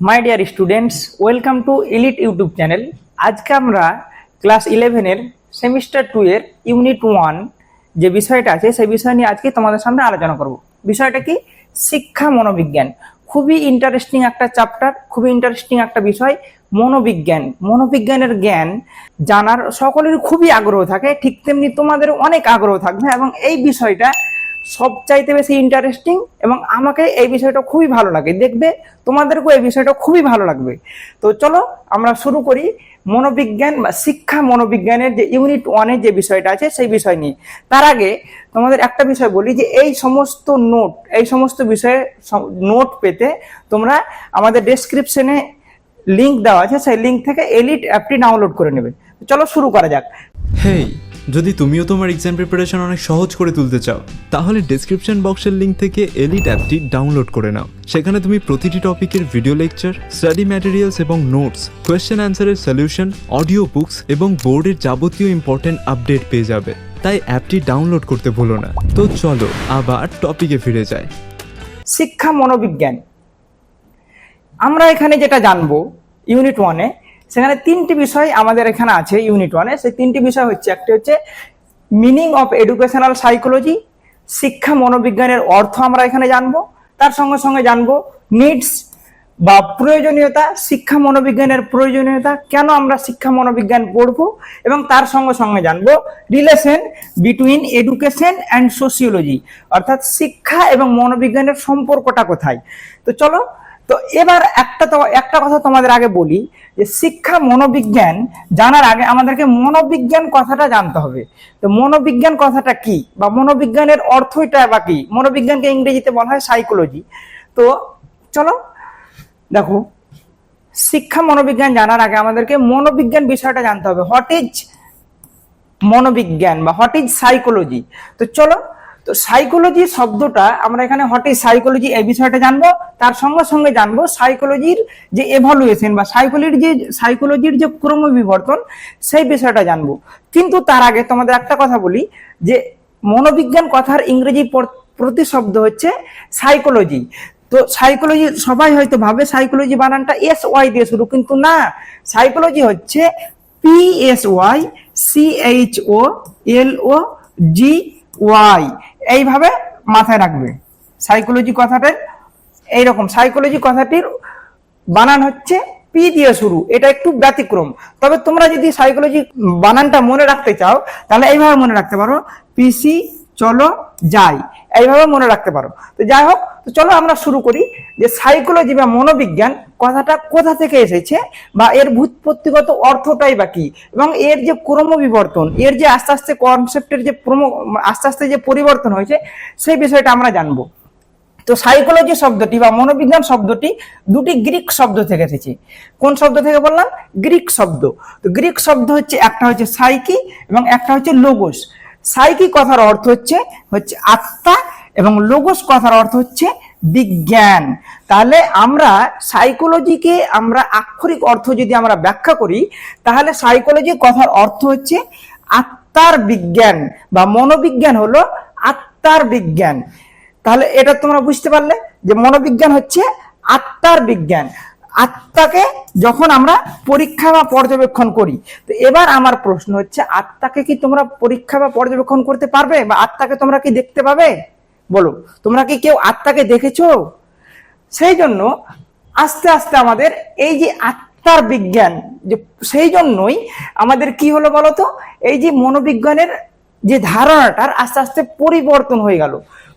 My dear students, welcome to elite YouTube channel. আজকে আমরা class 11-এর semester 2 এর unit 1 যে বিষয়টা আছে সেই বিষয় নিয়ে আজকে তোমাদের সামনে আলোচনা করব। বিষয়টা কি? শিক্ষা মনোবিজ্ঞান। খুবই ইন্টারেস্টিং একটা চ্যাপ্টার, খুবই ইন্টারেস্টিং একটা বিষয়। মনোবিজ্ঞানের জ্ঞান জানার সকলের খুবই আগ্রহ থাকে, ঠিক তেমনি তোমাদের অনেক আগ্রহ থাকবে এবং এই বিষয়টা সবচাইতে বেশি ইন্টারেস্টিং এবং আমাকে এই বিষয়টা খুবই ভালো লাগে। দেখবে তোমাদেরকেও এই বিষয়টা খুবই ভালো লাগবে। তো চলো আমরা শুরু করি মনোবিজ্ঞান বা শিক্ষা মনোবিজ্ঞানের যে ইউনিট 1-এর যে বিষয়টা আছে সেই বিষয় নিয়ে। তার আগে তোমাদের একটা বিষয় বলি যে এই সমস্ত বিষয়ে নোট পেতে তোমরা আমাদের ডেসক্রিপশনে লিংক দেওয়া আছে, সেই লিংক থেকে এলিট অ্যাপটি ডাউনলোড করে নেবে। চলো শুরু করা যাক। হেই, যদি তুমিও তোমার এক্সাম প্রিপারেশন অনেক সহজ করে তুলতে চাও তাহলে ডেসক্রিপশন বক্সের লিংক থেকে এলিট অ্যাপটি ডাউনলোড করে নাও। সেখানে তুমি প্রতিটি টপিকের ভিডিও লেকচার, স্টাডি ম্যাটেরিয়ালস এবং নোটস, কোয়েশ্চেন অ্যান্সারের সলিউশন, অডিও বুকস এবং বোর্ডের যাবতীয় ইম্পর্টেন্ট আপডেট পেয়ে যাবে। তাই অ্যাপটি ডাউনলোড করতে ভুলো না। তো চলো আবার টপিকে ফিরে যাই। শিক্ষা মনোবিজ্ঞান আমরা এখানে যেটা জানবো ইউনিট 1-এ, সেখানে তিনটি বিষয় আমাদের এখানে আছে ইউনিট 1-এ। সেই তিনটি বিষয় হচ্ছে, একটি হচ্ছে মিনিং অফ এডুকেশনাল সাইকোলজি, শিক্ষা মনোবিজ্ঞানের অর্থ আমরা এখানে জানবো। তার সঙ্গে সঙ্গে জানবো নিডস বা প্রয়োজনীয়তা, শিক্ষা মনোবিজ্ঞানের প্রয়োজনীয়তা, কেন আমরা শিক্ষা মনোবিজ্ঞান পড়বো, এবং তার সঙ্গে সঙ্গে জানবো relation between education and sociology, অর্থাৎ শিক্ষা এবং মনোবিজ্ঞানের সম্পর্কটা কোথায়। তো চলো, তো এবার একটা কথা তোমাদের আগে বলি যে শিক্ষা মনোবিজ্ঞান জানার আগে আমাদেরকে মনোবিজ্ঞান কথাটা জানতে হবে। তো মনোবিজ্ঞান কথাটা কি বা মনোবিজ্ঞানের অর্থটা বা কি? মনোবিজ্ঞানকে ইংরেজিতে বলা হয় সাইকোলজি। তো চলো দেখো, শিক্ষা মনোবিজ্ঞান জানার আগে আমাদেরকে মনোবিজ্ঞান বিষয়টা জানতে হবে। হোয়াট ইজ মনোবিজ্ঞান বা হোয়াট ইজ সাইকোলজি? তো চলো, তো সাইকোলজি শব্দটা আমরা এখানে হোয়াট ইজ সাইকোলজি এই বিষয়টা জানবো। তার সঙ্গে সঙ্গে জানবো সাইকোলজির যে এভালুয়েশন বা সাইকোলজির যে ক্রমবিবর্তন সেই বিষয়টা জানবো। কিন্তু তার আগে তোমাদের একটা কথা বলি যে মনোবিজ্ঞান কথার ইংরেজি প্রতিশব্দ হচ্ছে সাইকোলজি। তো সাইকোলজি সবাই হয়তো ভাবে সাইকোলজি বানানটা SY দিয়ে শুরু, কিন্তু না, সাইকোলজি হচ্ছে PSYCHOLOGY, এইভাবে মাথায় রাখবে। সাইকোলজি কথাটার এইরকম, সাইকোলজি কথাটির বানান হচ্ছে পি দিয়ে শুরু, এটা একটু ব্যতিক্রম। তবে তোমরা যদি সাইকোলজি বানানটা মনে রাখতে চাও তাহলে এইভাবে মনে রাখতে পারো, পিসি চলো যাই, এইভাবে মনে রাখতে পারো। তো যাই হোক, তো চলো আমরা শুরু করি যে সাইকোলজি বা মনোবিজ্ঞান কথাটা কোথা থেকে এসেছে বা এর ভূতপত্তিগত অর্থটাই বা কি, এবং এর যে ক্রমবিবর্তন, এর যে আস্তে আস্তে কনসেপ্টের যে আস্তে আস্তে যে পরিবর্তন হয়েছে সেই বিষয়টা আমরা জানবো। তো সাইকোলজি শব্দটি বা মনোবিজ্ঞান শব্দটি দুটি গ্রিক শব্দ থেকে এসেছে। কোন শব্দ থেকে বললাম? গ্রিক শব্দ। তো গ্রিক শব্দ হচ্ছে, একটা হচ্ছে সাইকি এবং একটা হচ্ছে লোগোস। সাইকি কথার অর্থ হচ্ছে আত্মা এবং লোগোস কথার অর্থ হচ্ছে বিজ্ঞান। তাহলে আমরা সাইকোলজিকে আমরা আক্ষরিক অর্থ যদি আমরা ব্যাখ্যা করি তাহলে সাইকোলজি কথার অর্থ হচ্ছে আত্মার বিজ্ঞান বা মনোবিজ্ঞান হলো আত্মার বিজ্ঞান। তাহলে এটা তোমরা বুঝতে পারলে যে মনোবিজ্ঞান হচ্ছে আত্মার বিজ্ঞান। আত্মাকে যখন আমরা পরীক্ষা বা পর্যবেক্ষণ করি, তো এবার আমার প্রশ্ন হচ্ছে, আত্মাকে কি তোমরা পরীক্ষা বা পর্যবেক্ষণ করতে পারবে বা আত্মাকে তোমরা কি দেখতে পাবে? বলো, তোমরা কি কেউ আত্মাকে দেখেছো? সেই জন্য আস্তে আস্তে আমাদের এই যে আত্মার বিজ্ঞান, যে সেই জন্যই আমাদের কি হলো বলতো, এই যে মনোবিজ্ঞানের যে ধারণাটার আস্তে আস্তে পরিবর্তন হয়ে গেল।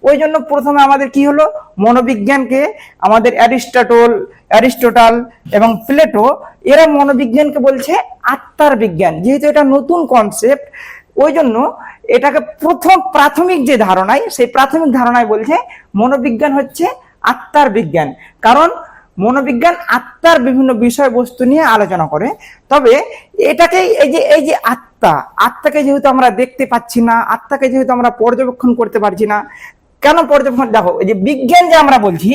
ওই জন্য প্রথমে আমাদের কি হলো, মনোবিজ্ঞানকে আমাদের অ্যারিস্টটল এবং প্লেটো এরা মনোবিজ্ঞানকে বলছে আত্মার বিজ্ঞান। যেহেতু এটা নতুন কনসেপ্ট, ওই জন্য এটাকে প্রাথমিক যে ধারণায়, সেই প্রাথমিক ধারণায় বলছে মনোবিজ্ঞান হচ্ছে আত্মার বিজ্ঞান। কারণ মনোবিজ্ঞান আত্মার বিভিন্ন বিষয়বস্তু নিয়ে আলোচনা করে। তবে এটাকে এই যে আত্মাকে যেহেতু আমরা দেখতে পাচ্ছি না, আত্মাকে যেহেতু আমরা পর্যবেক্ষণ করতে পারছি না, কেন পর্যবেক্ষণ? দেখো, এই যে বিজ্ঞান যে আমরা বলছি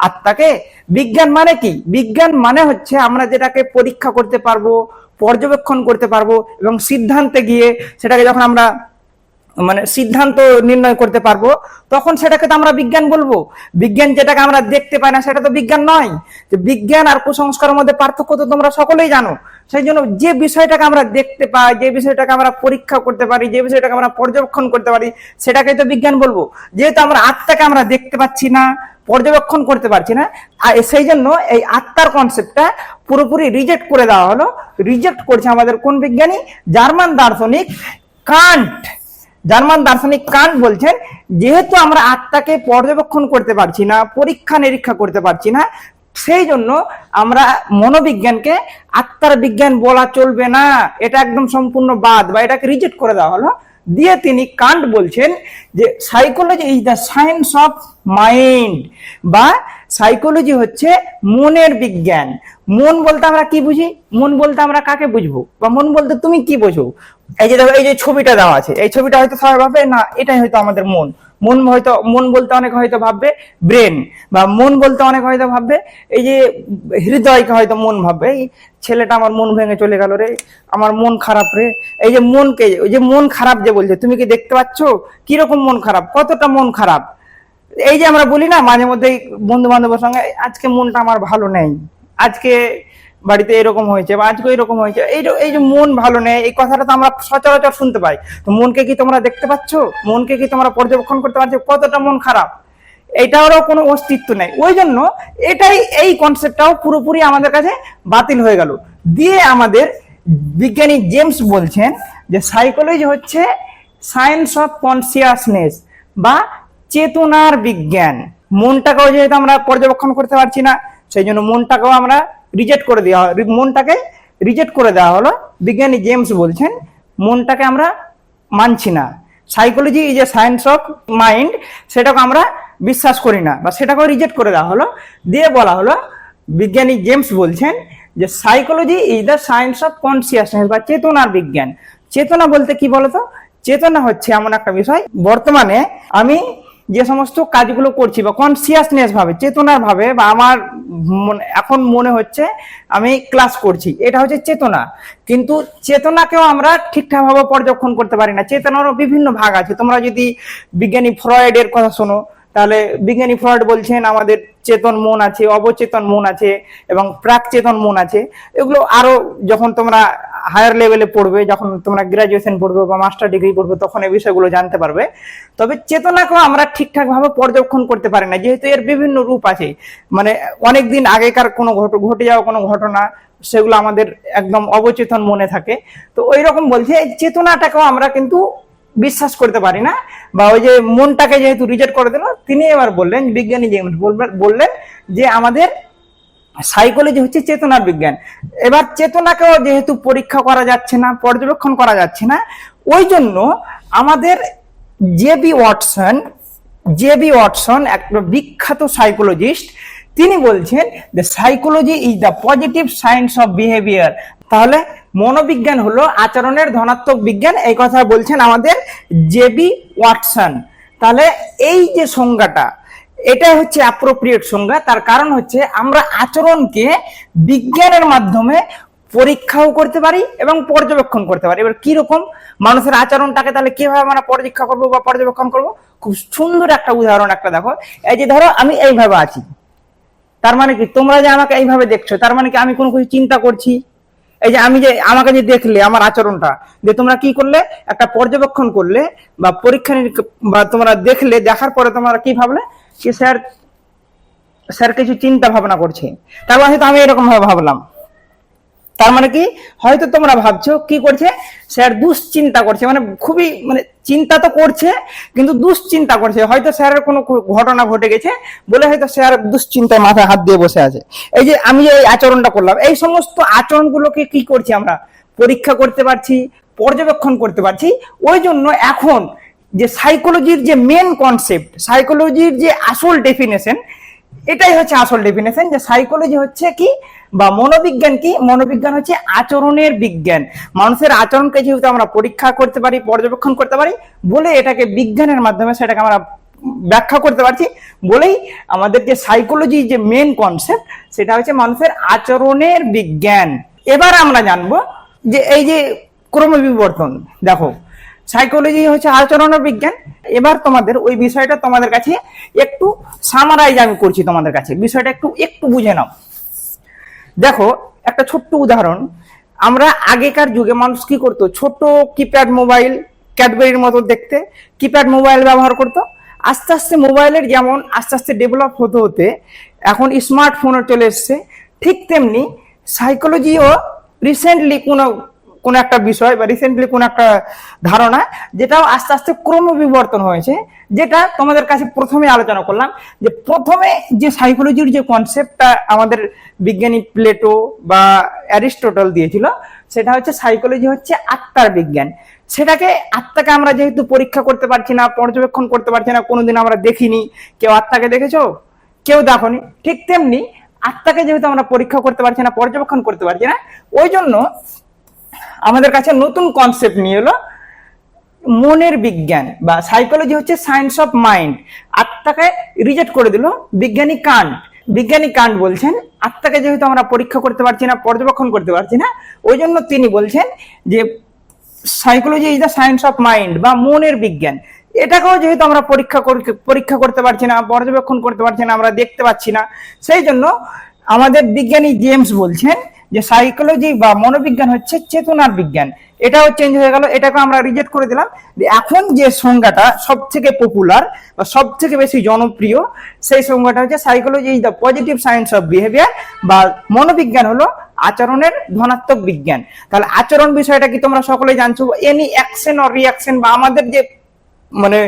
আত্মাকে, বিজ্ঞান মানে কি? বিজ্ঞান মানে হচ্ছে আমরা যেটাকে পরীক্ষা করতে পারবো, পর্যবেক্ষণ করতে পারবো এবং সিদ্ধান্তে গিয়ে সেটাকে যখন আমরা মানে সিদ্ধান্ত নির্ণয় করতে পারবো, তখন সেটাকে তো আমরা বিজ্ঞান বলবো। বিজ্ঞান যেটাকে আমরা দেখতে পাই না সেটা তো বিজ্ঞান নয়। যে বিজ্ঞান আর কুসংস্কারের মধ্যে পার্থক্য তো তোমরা সকলেই জানো। সেই জন্য যে বিষয়টাকে আমরা দেখতে পাই, যে বিষয়টাকে আমরা পরীক্ষা করতে পারি, যে বিষয়টাকে আমরা পর্যবেক্ষণ করতে পারি, সেটাকে তো বিজ্ঞান বলবো। যেহেতু আমরা আত্মাকে আমরা দেখতে পাচ্ছি না, পর্যবেক্ষণ করতে পারছি না, আর সেই জন্য এই আত্মার কনসেপ্টটা পুরোপুরি রিজেক্ট করে দেওয়া হলো। রিজেক্ট করছে আমাদের কোন বিজ্ঞানী? জার্মান দার্শনিক কান্ট। জার্মান দার্শনিক কান্ট বলছেন, যেহেতু আমরা আত্মাকে পর্যবেক্ষণ করতে পারছি না, পরীক্ষা নিরীক্ষা করতে পারছি না, সেই জন্য আমরা মনোবিজ্ঞানকে আত্মার বিজ্ঞান বলা চলবে না, এটা একদম সম্পূর্ণ বাদ বা এটাকে রিজেক্ট করে দেওয়া হলো। দিয়ে তিনি কান্ট বলছেন যে psychology is the science of mind, বা সাইকোলজি হচ্ছে মনের বিজ্ঞান। মন বলতে আমরা কি বুঝি? মন বলতে আমরা কাকে বুঝবো, বা মন বলতে তুমি কি বোঝো? এই যে দেখো, এই যে ছবিটা দেওয়া আছে, এই ছবিটা হয়তো সবাই ভাববে না এটাই হয়তো আমাদের মন। মন হয়তো, মন বলতে অনেক হয়তো ভাববে ব্রেন, বা মন বলতে অনেক হয়তো ভাববে এই যে হৃদয়কে হয়তো মন ভাববে, এই ছেলেটা আমার মন ভেঙে চলে গেল রে, আমার মন খারাপ রে। এই যে মনকে, ওই যে মন খারাপ যে বলছে, তুমি কি দেখতে পাচ্ছ কিরকম মন খারাপ, কতটা মন খারাপ? এই যে আমরা বলি না মাঝে মধ্যে বন্ধু বান্ধবের সঙ্গে, আজকে মনটা আমার ভালো নেই, আজকে বাড়িতে এরকম হয়েছে, বা আজকে এরকম হয়েছে, এই যে মন ভালো নেই, এই কথাটা তো আমরা সচরাচর শুনতে পাই। তো মনকে কি তোমরা দেখতে পাচ্ছ? মনকে কি তোমরা পর্যবেক্ষণ করতে পারছো কতটা মন খারাপ? এটারও কোনো অস্তিত্ব নেই। ওই জন্য এটাই, এই কনসেপ্টটাও পুরোপুরি আমাদের কাছে বাতিল হয়ে গেল। দিয়ে আমাদের বিজ্ঞানী জেমস বলছেন যে সাইকোলজি হচ্ছে সায়েন্স অফ কনসিয়াসনেস, বা চেতনার বিজ্ঞান। মনটাকেও যেহেতু আমরা পর্যবেক্ষণ করতে পারছি না, সেই জন্য মনটাকেও আমরা রিজেক্ট করে দেওয়া, মনটাকে রিজেক্ট করে দেওয়া হলো। বিজ্ঞানী জেমস বলছেন মনটাকে আমরা মানছি না, psychology is a science of mind, সেটাকে আমরা বিশ্বাস করি না, বা সেটাকেও রিজেক্ট করে দেওয়া হলো। দিয়ে বলা হলো, বিজ্ঞানী জেমস বলছেন যে psychology is the science of consciousness, বা চেতনার বিজ্ঞান। চেতনা বলতে কি বলতো? চেতনা হচ্ছে এমন একটা বিষয়, বর্তমানে আমি যে সমস্ত কাজগুলো করছি বা কনসিয়াসনেস ভাবে, চেতনার ভাবে, বা আমার এখন মনে হচ্ছে আমি ক্লাস করছি, এটা হচ্ছে চেতনা। কিন্তু চেতনাকেও আমরা ঠিকঠাক ভাবে পর্যবেক্ষণ করতে পারি না। চেতনারও বিভিন্ন ভাগ আছে। তোমরা যদি বিজ্ঞানী ফ্রয়েডের কথা শোনো, তাহলে বিজ্ঞানী ফ্রয়েড বলছেন আমাদের চেতন মন আছে, অবচেতন মন আছে, এবং প্রাক চেতন মন আছে। এগুলো আরো যখন তোমরা হায়ার লেভেলে পড়বে, যখন তোমরা গ্রাজুয়েশন পড়বে বা মাস্টার ডিগ্রি পড়বে, তখন এই বিষয়গুলো জানতে পারবে। তবে চেতনাকেও আমরা ঠিকঠাক ভাবে পর্যবেক্ষণ করতে পারি না, যেহেতু এর বিভিন্ন রূপ আছে। মানে অনেকদিন আগেকার কোনো ঘটে যাওয়া কোনো ঘটনা, সেগুলো আমাদের একদম অবচেতন মনে থাকে। তো ওই রকম বলছে, চেতনাটাকেও আমরা কিন্তু বিশ্বাস করতে পারি না, বা ওই যে মনটাকে যেহেতু রিজেক্ট করে দিল, তিনি এবার বললেন, বিজ্ঞানী জেমস বললেন যে আমাদের সাইকোলজি হচ্ছে চেতনার বিজ্ঞান। এবার চেতনাকেও যেহেতু পরীক্ষা করা যাচ্ছে না, পর্যবেক্ষণ করা যাচ্ছে না, ওই জন্য আমাদের জেবি ওয়াটসন একটা বিখ্যাত সাইকোলজিস্ট, তিনি বলছেন যে psychology is the positive science of behaviour. তাহলে মনোবিজ্ঞান হলো আচরণের ধনাত্মক বিজ্ঞান, এই কথা বলছেন আমাদের জেবি ওয়াটসন। তাহলে এই যে সংজ্ঞাটা, এটা হচ্ছে অ্যাপ্রোপ্রিয়েট সংজ্ঞা। তার কারণ হচ্ছে আমরা আচরণকে বিজ্ঞানের মাধ্যমে পরীক্ষাও করতে পারি এবং পর্যবেক্ষণ করতে পারি। এবার কিরকম মানুষের আচরণটাকে তাহলে কিভাবে আমরা পরীক্ষা করবো বা পর্যবেক্ষণ করবো? খুব সুন্দর একটা উদাহরণ একটা দেখো। এই যে ধরো আমি এইভাবে আছি, তার মানে কি তোমরা যে আমাকে এইভাবে দেখছো, তার মানে কি আমি কোনো কিছু চিন্তা করছি? এই যে আমি যে আমাকে যে দেখলে, আমার আচরণটা যে তোমরা কি করলে, একটা পর্যবেক্ষণ করলে বা পরীক্ষা বা তোমরা দেখলে, দেখার পরে তোমরা কি ভাবলে যে স্যার কিছু চিন্তা ভাবনা করছে, তারপর হয়তো আমি এরকম ভাবে ভাবলাম। তার মানে কি হয়তো তোমরা ভাবছো কি করছে, স্যার দুশ্চিন্তা করছে, মানে খুবই মানে চিন্তা তো করছে কিন্তু দুশ্চিন্তা করছে। হয়তো স্যারের কোনো ঘটনা ঘটে গেছে বলে হয়তো স্যার দুশ্চিন্তায় মাথায় হাত দিয়ে বসে আছে। এই যে আমি যে এই আচরণটা করলাম, এই সমস্ত আচরণগুলোকে কি করছি আমরা? পরীক্ষা করতে পারছি, পর্যবেক্ষণ করতে পারছি। ওই জন্য এখন যে সাইকোলজির যে মেন কনসেপ্ট, সাইকোলজির যে আসল ডেফিনেশন, এটাই হচ্ছে আসল ডেফিনেশন, যে সাইকোলজি হচ্ছে কি বা মনোবিজ্ঞান কি? মনোবিজ্ঞান হচ্ছে আচরণের বিজ্ঞান। মানুষের আচরণকে যেহেতু আমরা পরীক্ষা করতে পারি, পর্যবেক্ষণ করতে পারি বলে এটাকে বিজ্ঞানের মাধ্যমে সেটাকে আমরা ব্যাখ্যা করতে পারছি বলেই আমাদের যে সাইকোলজি যে মেন কনসেপ্ট, সেটা হচ্ছে মানুষের আচরণের বিজ্ঞান। এবার আমরা জানবো যে এই যে ক্রমবিবর্তন, দেখো সাইকোলজি হচ্ছে আচরণের বিজ্ঞান। এবার তোমাদের ওই বিষয়টা তোমাদের কাছে একটু সামারাইজ আমি করছি তোমাদের কাছে, বিষয়টা একটু একটু বুঝে নাও। দেখো একটা ছোট্ট উদাহরণ, আমরা আগেকার যুগে মানুষ কি করতো, ছোট কিপ্যাড মোবাইল, ক্যাডবেরির মতো দেখতে কিপ্যাড মোবাইল ব্যবহার করতো। আস্তে আস্তে মোবাইলের যেমন আস্তে আস্তে ডেভেলপ হতে হতে এখন স্মার্টফোনও চলে এসছে, ঠিক তেমনি সাইকোলজিও রিসেন্টলি কোনো একটা বিষয় বা রিসেন্টলি কোনো একটা ধারণা যেটাও আস্তে আস্তে ক্রমবিবর্তন হয়েছে, যেটা তোমাদের কাছে প্রথমে আলোচনা করলাম। যে প্রথমে যে সাইকোলজির যে কনসেপ্টটা আমাদের বিজ্ঞানী প্লেটো বা অ্যারিস্টটল দিয়েছিল, সেটা হচ্ছে সাইকোলজি হচ্ছে আত্মার বিজ্ঞান। সেটাকে আত্মাকে আমরা যেহেতু পরীক্ষা করতে পারছি না, পর্যবেক্ষণ করতে পারছি না, কোনোদিন আমরা দেখিনি, কেউ আত্মাকে দেখেছো? কেউ দেখনি। ঠিক তেমনি আত্মাকে যেহেতু আমরা পরীক্ষা করতে পারছি না, পর্যবেক্ষণ করতে পারছি না, ওই জন্য আমাদের কাছে নতুন কনসেপ্ট নিয়ে এলো মনের বিজ্ঞান বা সাইকোলজি হচ্ছে সায়েন্স অফ মাইন্ড। আত্মাকে রিজেক্ট করে দিল বিজ্ঞানী কান্ট। বিজ্ঞানী কান্ট বলছেন আত্মাকে যেহেতু আমরা পরীক্ষা করতে পারছি না, পর্যবেক্ষণ করতে পারছি না, ওই জন্য তিনি বলছেন যে psychology is the science of mind বা মনের বিজ্ঞান। এটাকেও যেহেতু আমরা পরীক্ষা করতে পারছি না, পর্যবেক্ষণ করতে পারছি না, আমরা দেখতে পাচ্ছি না, সেই জন্য আমাদের বিজ্ঞানী জেমস বলছেন যে সাইকোলজি বা মনোবিজ্ঞান হচ্ছে চেতনার বিজ্ঞান। এটাও চেঞ্জ হয়ে গেল, এটাকে আমরা রিজেক্ট করে দিলাম। এখন যে সংজ্ঞাটা সব থেকে পপুলার বা সব থেকে বেশি জনপ্রিয়, সেই সংজ্ঞাটা হচ্ছে psychology is the positive science of behaviour বা মনোবিজ্ঞান হলো আচরণের ধনাত্মক বিজ্ঞান। তাহলে আচরণ বিষয়টা কি তোমরা সকলেই জানছো? এনি অ্যাকশন অর রিয়াকশন বা আমাদের যে মানে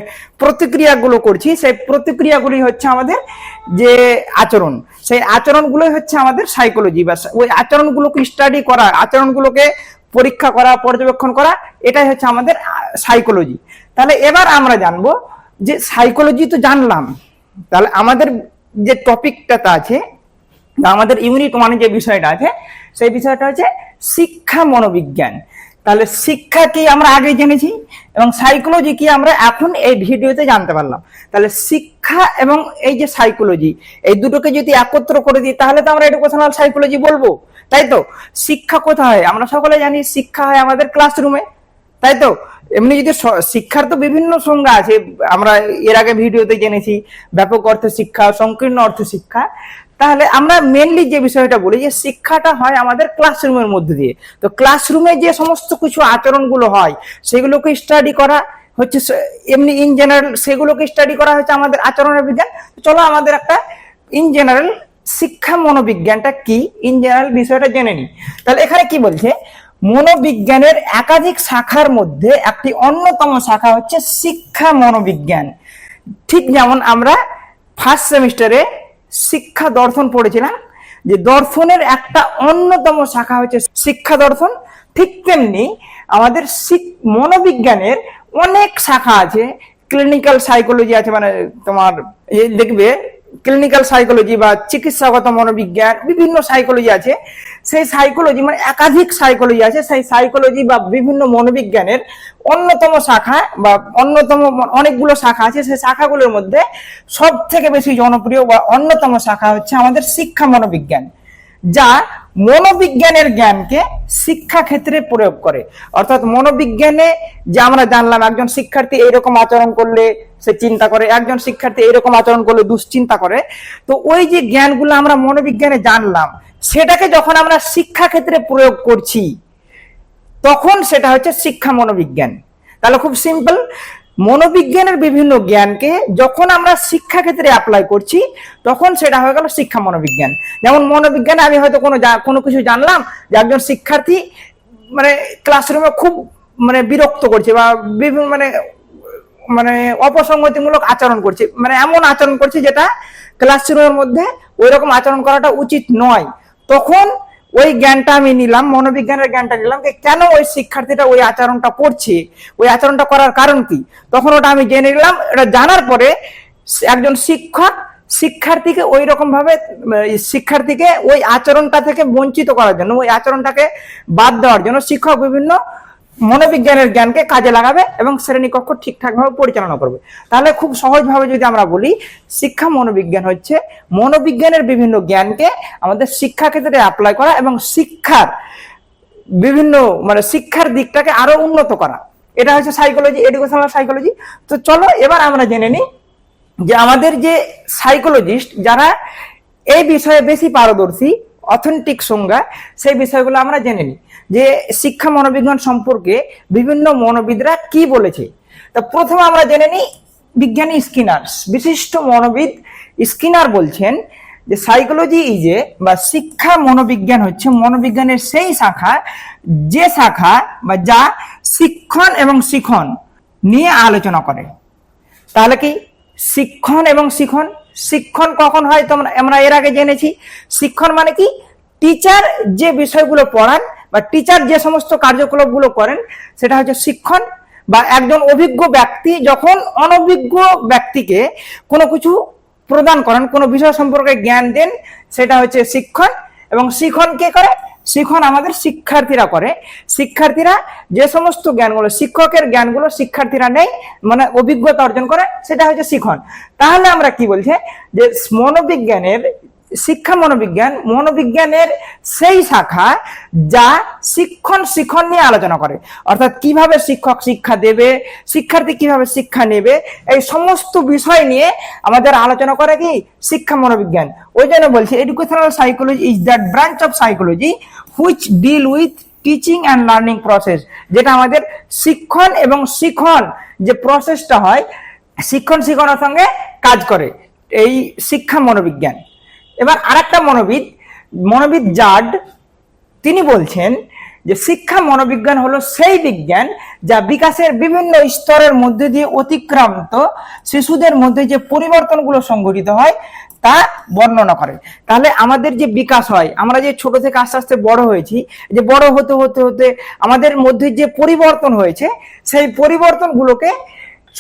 প্রতিক্রিয়াগুলো করছি, সেই প্রতিক্রিয়াগুলি হচ্ছে আমাদের যে আচরণ, সেই আচরণগুলোই হচ্ছে আমাদের সাইকোলজি বা ওই আচরণগুলোকে স্টাডি করা, আচরণগুলোকে পরীক্ষা করা, পর্যবেক্ষণ করা, এটাই হচ্ছে আমাদের সাইকোলজি। তাহলে এবার আমরা জানবো যে সাইকোলজি তো জানলাম, তাহলে আমাদের যে টপিকটা আছে বা আমাদের ইউনিট মানে যে বিষয়টা আছে, সেই বিষয়টা হচ্ছে শিক্ষা মনোবিজ্ঞান। তাহলে শিক্ষা কি আমরা আগে জেনেছি এবং সাইকোলজি কি আমরা এখন এই ভিডিওতে জানতে পারলাম। তাহলে শিক্ষা এবং এই যে সাইকোলজি, এই দুটোকে যদি একত্র করে দিই তাহলে তো আমরা এডুকেশনাল সাইকোলজি বলবো, তাই তো? শিক্ষা কোথায়? আমরা সকলে জানি শিক্ষা হয় আমাদের ক্লাসরুমে, তাই তো? এমনি যদি শিক্ষার তো বিভিন্ন সংজ্ঞা আছে, আমরা এর আগে ভিডিওতে জেনেছি, ব্যাপক অর্থে শিক্ষা, সংকীর্ণ অর্থে শিক্ষা। তাহলে আমরা মেনলি যে বিষয়টা বলি যে শিক্ষাটা হয় আমাদের ক্লাসরুমের মধ্যে দিয়ে। তো ক্লাসরুমে যে সমস্ত কিছু আচরণগুলো হয় সেগুলোকে স্টাডি করা হচ্ছে এমনি ইন জেনারেল, সেগুলোকে স্টাডি করা হচ্ছে আমাদের আচরণের বিজ্ঞান। চলো আমাদের একটা ইন জেনারেল শিক্ষা মনোবিজ্ঞানটা কি, ইন জেনারেল বিষয়টা জেনে নিই। তাহলে এখানে কি বলছে, মনোবিজ্ঞানের একাধিক শাখার মধ্যে একটি অন্যতম শাখা হচ্ছে শিক্ষা মনোবিজ্ঞান। ঠিক যেমন আমরা ফার্স্ট সেমিস্টারে শিক্ষা দর্শন পড়েছিলাম, যে দর্শনের একটা অন্যতম শাখা হচ্ছে শিক্ষা দর্শন, ঠিক তেমনি আমাদের মনোবিজ্ঞানের অনেক শাখা আছে। ক্লিনিক্যাল সাইকোলজি আছে, মানে তোমার দেখবে ক্লিনিক্যাল সাইকোলজি বা চিকিৎসাগত মনোবিজ্ঞান, বিভিন্ন সাইকোলজি আছে। সেই সাইকোলজি মানে একাধিক সাইকোলজি আছে, সেই সাইকোলজি বা বিভিন্ন মনোবিজ্ঞানের অন্যতম শাখা বা অন্যতম অনেকগুলো শাখা আছে। সেই শাখাগুলোর মধ্যে সব থেকে বেশি জনপ্রিয় বা অন্যতম শাখা হচ্ছে আমাদের শিক্ষা মনোবিজ্ঞান, যা মনোবিজ্ঞানের জ্ঞানকে শিক্ষা ক্ষেত্রে প্রয়োগ করে। অর্থাৎ মনোবিজ্ঞানে যে আমরা জানলাম একজন শিক্ষার্থী এইরকম আচরণ করলে সে চিন্তা করে, একজন শিক্ষার্থী এইরকম আচরণ করলে দুশ্চিন্তা করে, তো ওই যে জ্ঞানগুলো আমরা মনোবিজ্ঞানে জানলাম, সেটাকে যখন আমরা শিক্ষা ক্ষেত্রে প্রয়োগ করছি তখন সেটা হচ্ছে শিক্ষা মনোবিজ্ঞান। তাহলে খুব সিম্পল, মনোবিজ্ঞানের বিভিন্ন জ্ঞানকে যখন আমরা শিক্ষা ক্ষেত্রে অ্যাপ্লাই করছি তখন সেটা হয়ে গেল শিক্ষা মনোবিজ্ঞান। যেমন মনোবিজ্ঞানে আমি হয়তো কোনো কিছু জানলাম যে একজন শিক্ষার্থী মানে ক্লাসরুমে খুব মানে বিরক্ত করছে বা বিভিন্ন মানে অপসংগতিমূলক আচরণ করছে, মানে এমন আচরণ করছে যেটা ক্লাসরুমের মধ্যে ওই রকম আচরণ করাটা উচিত নয়। তখন ওই জ্ঞানটা আমি নিলাম, মনোবিজ্ঞানের জ্ঞানটা নিলাম, কেন ওই শিক্ষার্থীটা ওই আচরণটা করছে, ওই আচরণটা করার কারণ কি, তখন ওটা আমি জেনে নিলাম। এটা জানার পরে একজন শিক্ষক শিক্ষার্থীকে ওই রকম ভাবে শিক্ষার্থীকে ওই আচরণটা থেকে বঞ্চিত করার জন্য, ওই আচরণটাকে বাদ দেওয়ার জন্য শিক্ষক বিভিন্ন মনোবিজ্ঞানের জ্ঞানকে কাজে লাগাবে এবং শ্রেণীকক্ষ ঠিকঠাক ভাবে পরিচালনা করবে। তাহলে খুব সহজভাবে যদি আমরা বলি, শিক্ষা মনোবিজ্ঞান হচ্ছে মনোবিজ্ঞানের বিভিন্ন জ্ঞানকে আমাদের শিক্ষা ক্ষেত্রে অ্যাপ্লাই করা এবং শিক্ষার বিভিন্ন মানে শিক্ষার দিকটাকে আরো উন্নত করা। এটা হচ্ছে সাইকোলজি, এডুকেশনাল সাইকোলজি। তো চলো এবার আমরা জেনে নিই যে আমাদের যে সাইকোলজিস্ট যারা এই বিষয়ে বেশি পারদর্শী, অথেন্টিক সংজ্ঞা, সেই বিষয়গুলো আমরা জেনে নিই যে শিক্ষা মনোবিজ্ঞান সম্পর্কে বিভিন্ন মনোবিদরা কি বলেছে। তো প্রথমে আমরা জেনে নিই বিজ্ঞানী স্কিনার, বিশিষ্ট মনোবিদ স্কিনার বলছেন যে সাইকোলজি ইজে বা শিক্ষা মনোবিজ্ঞান হচ্ছে মনোবিজ্ঞানের সেই শাখা যে শাখা বা যা শিক্ষণ এবং শিখন নিয়ে আলোচনা করে। তাহলে কি শিক্ষণ এবং শিখন, শিক্ষণ কখন হয় তোমরা আমরা এর আগে জেনেছি। শিক্ষণ মানে কি, টিচার যে বিষয়গুলো পড়ান বা টিচার যে সমস্ত কার্যকলাপগুলো করেন সেটা হচ্ছে শিক্ষণ। বা একজন অভিজ্ঞ ব্যক্তি যখন অনভিজ্ঞ ব্যক্তিকে কোনো কিছু প্রদান করেন, কোনো বিষয় সম্পর্কে জ্ঞান দেন, সেটা হচ্ছে শিক্ষণ। এবং শিখন কে করে? শিখন আমাদের শিক্ষার্থীরা করে। শিক্ষার্থীরা যে সমস্ত জ্ঞানগুলো, শিক্ষকের জ্ঞানগুলো শিক্ষার্থীরা নেই, মানে অভিজ্ঞতা অর্জন করে, সেটা হচ্ছে শিখন। তাহলে আমরা কি বলছি যে মনোবিজ্ঞানের শিক্ষা মনোবিজ্ঞান মনোবিজ্ঞানের সেই শাখা যা শিখন নিয়ে আলোচনা করে। অর্থাৎ কিভাবে শিক্ষক শিক্ষা দেবে, শিক্ষার্থী কিভাবে শিক্ষা নেবে, এই সমস্ত বিষয় নিয়ে আমাদের আলোচনা করে কি শিক্ষা মনোবিজ্ঞান। ওই জন্য বলছি educational psychology is that branch of psychology which deal with teaching and learning process, যেটা আমাদের শিক্ষণ এবং শিখন যে প্রসেসটা হয়, শিখনের সঙ্গে কাজ করে এই শিক্ষা মনোবিজ্ঞান। এবার আরেকটা মনোবিদ জার্ড, তিনি বলছেন যে শিক্ষা মনোবিজ্ঞান হলো সেই বিজ্ঞান যা বিকাশের বিভিন্ন স্তরের মধ্যে দিয়ে অতিক্রান্ত শিশুদের মধ্যে যে পরিবর্তনগুলো সংঘটিত হয় তা বর্ণনা করে। তাহলে আমাদের যে বিকাশ হয়, আমরা যে ছোট থেকে আস্তে আস্তে বড় হয়েছি, যে বড় হতে হতে হতে আমাদের মধ্যে যে পরিবর্তন হয়েছে, সেই পরিবর্তনগুলোকে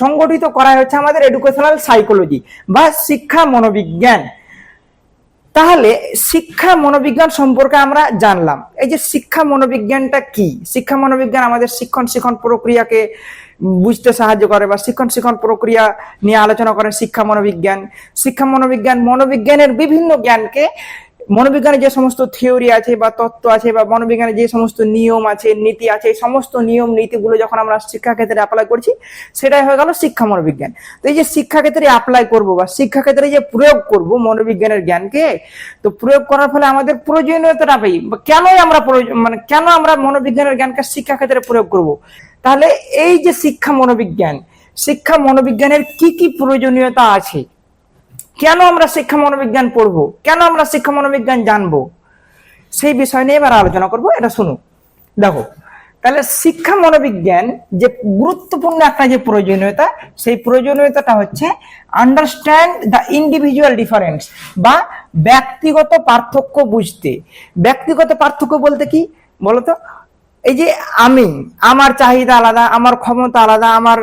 সংগঠিত করা হচ্ছে আমাদের এডুকেশনাল সাইকোলজি বা শিক্ষা মনোবিজ্ঞান। তাহলে শিক্ষা মনোবিজ্ঞান সম্পর্কে আমরা জানলাম। এই যে শিক্ষা মনোবিজ্ঞানটা কি, শিক্ষা মনোবিজ্ঞান আমাদের শিক্ষণ প্রক্রিয়াকে বুঝতে সাহায্য করে বা শিক্ষণ প্রক্রিয়া নিয়ে আলোচনা করে শিক্ষা মনোবিজ্ঞান। শিক্ষা মনোবিজ্ঞান মনোবিজ্ঞানের বিভিন্ন জ্ঞানকে, মনোবিজ্ঞানের যে সমস্ত থিওরি আছে বা তত্ত্ব আছে বা মনোবিজ্ঞানের যে সমস্ত নিয়ম আছে, নীতি আছে, এই সমস্ত নিয়ম নীতিগুলো যখন আমরা শিক্ষাক্ষেত্রে অ্যাপ্লাই করছি, সেটাই হয়ে গেল শিক্ষা মনোবিজ্ঞান। তো এই যে শিক্ষাক্ষেত্রে অ্যাপ্লাই করব বা শিক্ষাক্ষেত্রে যে প্রয়োগ করব মনোবিজ্ঞানের জ্ঞানকে, তো প্রয়োগ করার ফলে আমাদের প্রয়োজনীয়তাটা পাই, কেন আমরা মনোবিজ্ঞানের জ্ঞানকে শিক্ষাক্ষেত্রে প্রয়োগ করব। তাহলে এই যে শিক্ষা মনোবিজ্ঞানের কি কি প্রয়োজনীয়তা আছে, কেন আমরা শিক্ষা মনোবিজ্ঞান পড়বো, কেন আমরা শিক্ষা মনোবিজ্ঞান জানবো, সেই বিষয় নিয়ে এবার আলোচনা করব। এটা শুনো, দেখো। তাহলে শিক্ষা মনোবিজ্ঞান যে গুরুত্বপূর্ণ একটা যে প্রয়োজনীয়তা, সেই প্রয়োজনীয়তাটা হচ্ছে আন্ডারস্ট্যান্ড দ্য ইন্ডিভিজুয়াল ডিফারেন্স বা ব্যক্তিগত পার্থক্য বুঝতে। ব্যক্তিগত পার্থক্য বলতে কি বলতো? এই যে আমার চাহিদা আলাদা, আমার ক্ষমতা আলাদা, আমার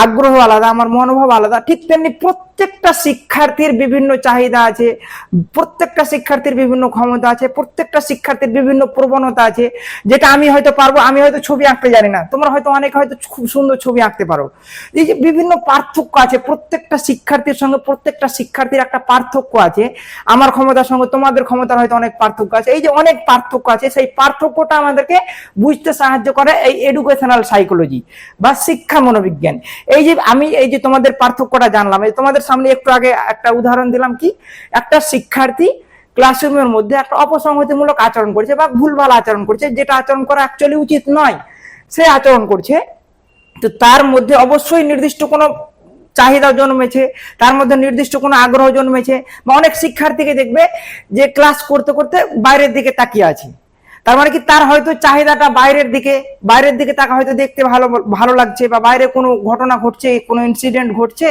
আগ্রহ আলাদা, আমার মনোভাব আলাদা, ঠিক তেমনি প্রত্যেকটা শিক্ষার্থীর বিভিন্ন চাহিদা আছে, প্রত্যেকটা শিক্ষার্থীর বিভিন্ন ক্ষমতা আছে, প্রত্যেকটা শিক্ষার্থীর বিভিন্ন প্রবণতা আছে। যেটা আমি হয়তো পারবো, আমি হয়তো ছবি আঁকতে জানি না, তোমরা হয়তো অনেকে হয়তো খুব সুন্দর ছবি আঁকতে পারো। এই যে বিভিন্ন পার্থক্য আছে প্রত্যেকটা শিক্ষার্থীর সঙ্গে, প্রত্যেকটা শিক্ষার্থীর একটা পার্থক্য আছে। আমার ক্ষমতার সঙ্গে তোমাদের ক্ষমতার হয়তো অনেক পার্থক্য আছে। এই যে অনেক পার্থক্য আছে, সেই পার্থক্যটা আমাদেরকে বুঝতে সাহায্য করে এই এডুকেশনাল সাইকোলজি বা শিক্ষা মনোবিজ্ঞান। এই যে তোমাদের পার্থক্যটা জানলাম, এই তোমাদের সামনে একটু আগে একটা উদাহরণ দিলাম কি, একটা শিক্ষার্থী ক্লাসরুমের মধ্যে একটা অপসংহতিমূলক আচরণ করছে বা ভুলভাল আচরণ করছে, যেটা আচরণ করা অ্যাকচুয়ালি উচিত নয়, সে আচরণ করছে। তো তার মধ্যে অবশ্যই নির্দিষ্ট কোনো চাহিদা জন্মেছে, তার মধ্যে নির্দিষ্ট কোনো আগ্রহ জন্মেছে। বা অনেক শিক্ষার্থীকে দেখবে যে ক্লাস করতে করতে বাইরের দিকে তাকিয়ে আছে, তার মানে কি তার হয়তো চাহিদাটা বাইরের দিকে তাকে হয়তো দেখতে ভালো লাগছে, বা বাইরে কোনো ঘটনা ঘটছে, কোনো ইনসিডেন্ট ঘটছে,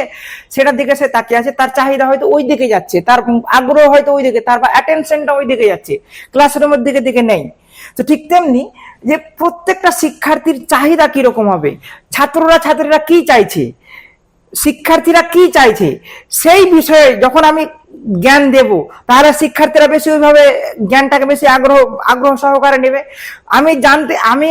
সেটার দিকে সে তাকিয়ে আছে, তার চাহিদা হয়তো ওই দিকে যাচ্ছে, তার আগ্রহ হয়তো ওই দিকে, তার অ্যাটেনশনটা ওই দিকে যাচ্ছে, ক্লাসরুমের দিকে নেই। তো ঠিক তেমনি যে প্রত্যেকটা শিক্ষার্থীর চাহিদা কিরকম হবে, ছাত্রীরা কি চাইছে, শিক্ষার্থীরা কি চাইছে, সেই বিষয়ে যখন আমি জ্ঞান দেব, তাহলে শিক্ষার্থীরা বেশি ওইভাবে জ্ঞানটাকে বেশি আগ্রহ সহকারে নেবে। আমি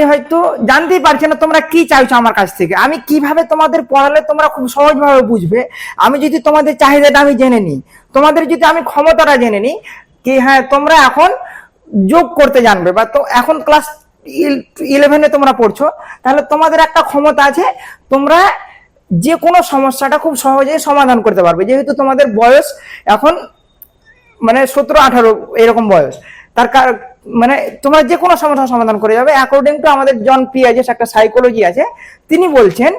হয়তো জানতেই পারছি না তোমরা কি চাইছো আমার কাছ থেকে, আমি কিভাবে তোমাদের পড়ালে তোমরা খুব সহজভাবে বুঝবে। আমি যদি তোমাদের চাহিদাটা আমি জেনে নিই, তোমাদের যদি আমি ক্ষমতাটা জেনে নিই কি হ্যাঁ তোমরা এখন যোগ করতে জানবে, বা তো এখন ক্লাস 11-এ তোমরা পড়ছো, তাহলে তোমাদের একটা ক্ষমতা আছে, তোমরা যে কোনো সমস্যাটা খুব সহজেই সমাধান করতে পারবে, যেহেতু তোমাদের বয়স এখন মানে 17-18 এরকম বয়স। মানে তোমরা যে কোনো সমস্যার সমাধান করে যাবে। অ্যাকর্ডিং টু আমাদের জন পিয়াজেস একটা সাইকোলজি আছে, তিনি বলছেন